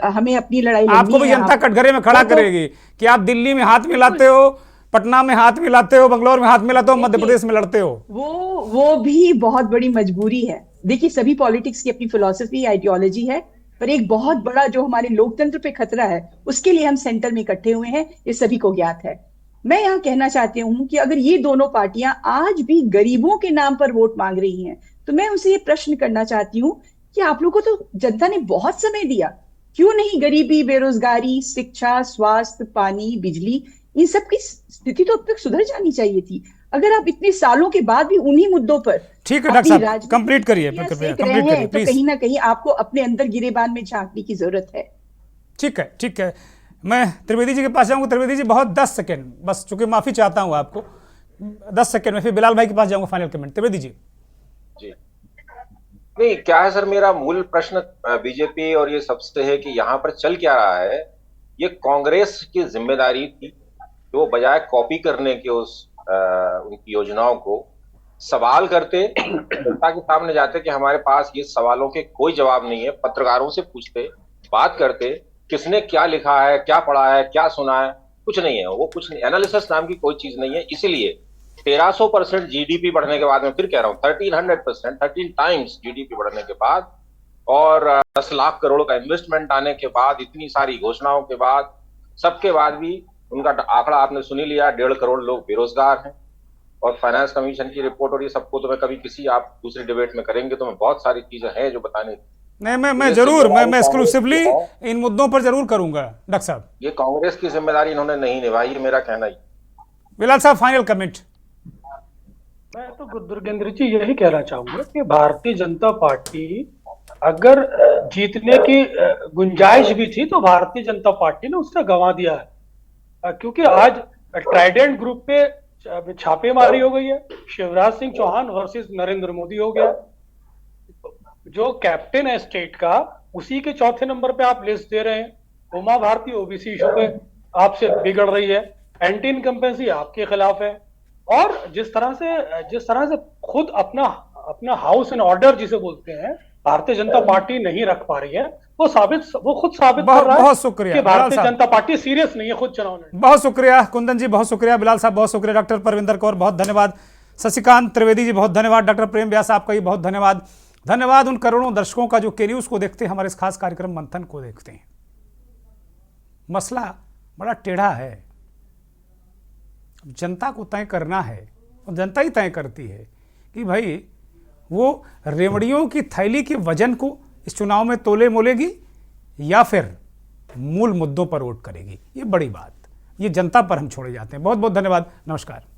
हमें अपनी लड़ाई आपको भी जनता कटघरे में खड़ा करेगी कि आप दिल्ली में हाथ मिलाते हो, पटना में हाथ मिलाते हो, बंगलौर में हाथ मिलाते हो, मध्य प्रदेश में लड़ते हो। वो भी बहुत बड़ी मजबूरी है। देखिए, सभी पॉलिटिक्स की अपनी फिलॉसफी, आइडियोलॉजी है, पर एक बहुत बड़ा जो हमारे लोकतंत्र पे खतरा है, उसके लिए हम सेंटर में इकट्ठे हुए हैं, ये सभी को ज्ञात है। मैं यहाँ कहना चाहती हूँ कि अगर ये दोनों पार्टियां आज भी गरीबों के नाम पर वोट मांग रही हैं, तो मैं उनसे ये प्रश्न करना चाहती हूँ कि आप लोगों को तो जनता ने बहुत समय दिया, क्यों नहीं गरीबी, बेरोजगारी, शिक्षा, स्वास्थ्य, पानी, बिजली, इन सब की स्थिति तो अब तक सुधर जानी चाहिए थी। अगर आप इतने सालों के बाद भी उन्हीं मुद्दों पर, ठीक है डॉक्टर साहब, कंप्लीट करिए, तो कहीं ना कहीं आपको अपने अंदर गिरेबान में झांकने की जरूरत है। ठीक है, मैं त्रिवेदी जी के पास जाऊंगा। त्रिवेदी जी, बहुत 10 सेकंड बस, चूंकि माफी चाहता हूं आपको, 10 सेकंड में, फिर बिलाल भाई के पास जाऊंगा फाइनल कमेंट। त्रिवेदी जी। नहीं, क्या है सर, मेरा मूल प्रश्न बीजेपी और ये सबसे है कि यहाँ पर चल क्या रहा है। ये कांग्रेस की जिम्मेदारी थी कि वो बजाय कॉपी करने के उनकी योजनाओं को सवाल करते, जनता के सामने जाते कि हमारे पास ये सवालों के कोई जवाब नहीं है, पत्रकारों से पूछते, बात करते, किसने क्या लिखा है, क्या पढ़ा है, क्या सुना है, कुछ नहीं है। वो कुछ नहीं, एनालिसिस नाम की कोई चीज नहीं है। इसीलिए 1300% जीडीपी बढ़ने के बाद, मैं फिर कह रहा हूँ 1300%, 13 टाइम्स जीडीपी बढ़ने के बाद, और 10 लाख करोड़ का इन्वेस्टमेंट आने के बाद, इतनी सारी घोषणाओं के बाद, सबके बाद भी उनका आंकड़ा आपने सुनी लिया, 1.5 करोड़ लोग बेरोजगार हैं। और फाइनेंस कमीशन की रिपोर्ट और ये सबको तो मैं कभी किसी, आप दूसरी डिबेट में करेंगे तो मैं बहुत सारी चीजें हैं जो बताने। नहीं, मैं जरूर, मैं एक्सक्लूसिवली इन मुद्दों पर जरूर करूंगा। डॉक्टर साहब, ये कांग्रेस की जिम्मेदारी इन्होंने नहीं निभाई, ये मेरा कहना ही। बिलाल साहब, फाइनल कमेंट। मैं तो दुर्गेंद्र जी यही कहना चाहूंगा कि भारतीय जनता पार्टी अगर जीतने की गुंजाइश भी थी तो भारतीय जनता पार्टी ने उससे गंवा दिया है, क्योंकि आज ट्राइडेंट ग्रुप पे छापेमारी हो गई है, शिवराज सिंह चौहान वर्सेस नरेंद्र मोदी हो गया, जो कैप्टन है स्टेट का, उसी के चौथे नंबर पे आप लिस्ट दे रहे हैं। उमा भारती ओबीसी इशू पे आपसे बिगड़ रही है, एंटी इनकम्बेंसी आपके खिलाफ है, और जिस तरह से खुद अपना हाउस एंड ऑर्डर जिसे बोलते हैं भारतीय जनता पार्टी नहीं रख पा रही है, वो खुद साबित कर रहा है बहुत शुक्रिया कि भारतीय जनता पार्टी सीरियस नहीं है खुद चुनाव लड़ने। बहुत शुक्रिया कुंदन जी, बहुत शुक्रिया बिलाल साहब, बहुत शुक्रिया डॉक्टर परविंदर कौर, बहुत धन्यवाद शशिकांत त्रिवेदी जी, बहुत धन्यवाद डॉक्टर प्रेम व्यास, आपका भी बहुत धन्यवाद। धन्यवाद उन करोड़ों दर्शकों का जो के न्यूज़ को देखते हैं, हमारे इस खास कार्यक्रम मंथन को देखते हैं। मसला बड़ा टेढ़ा है, जनता को तय करना है और जनता ही तय करती है कि भाई वो रेवड़ियों की थैली के वजन को इस चुनाव में तोले मोलेगी या फिर मूल मुद्दों पर वोट करेगी। ये बड़ी बात, ये जनता पर हम छोड़े जाते हैं। बहुत बहुत धन्यवाद, नमस्कार।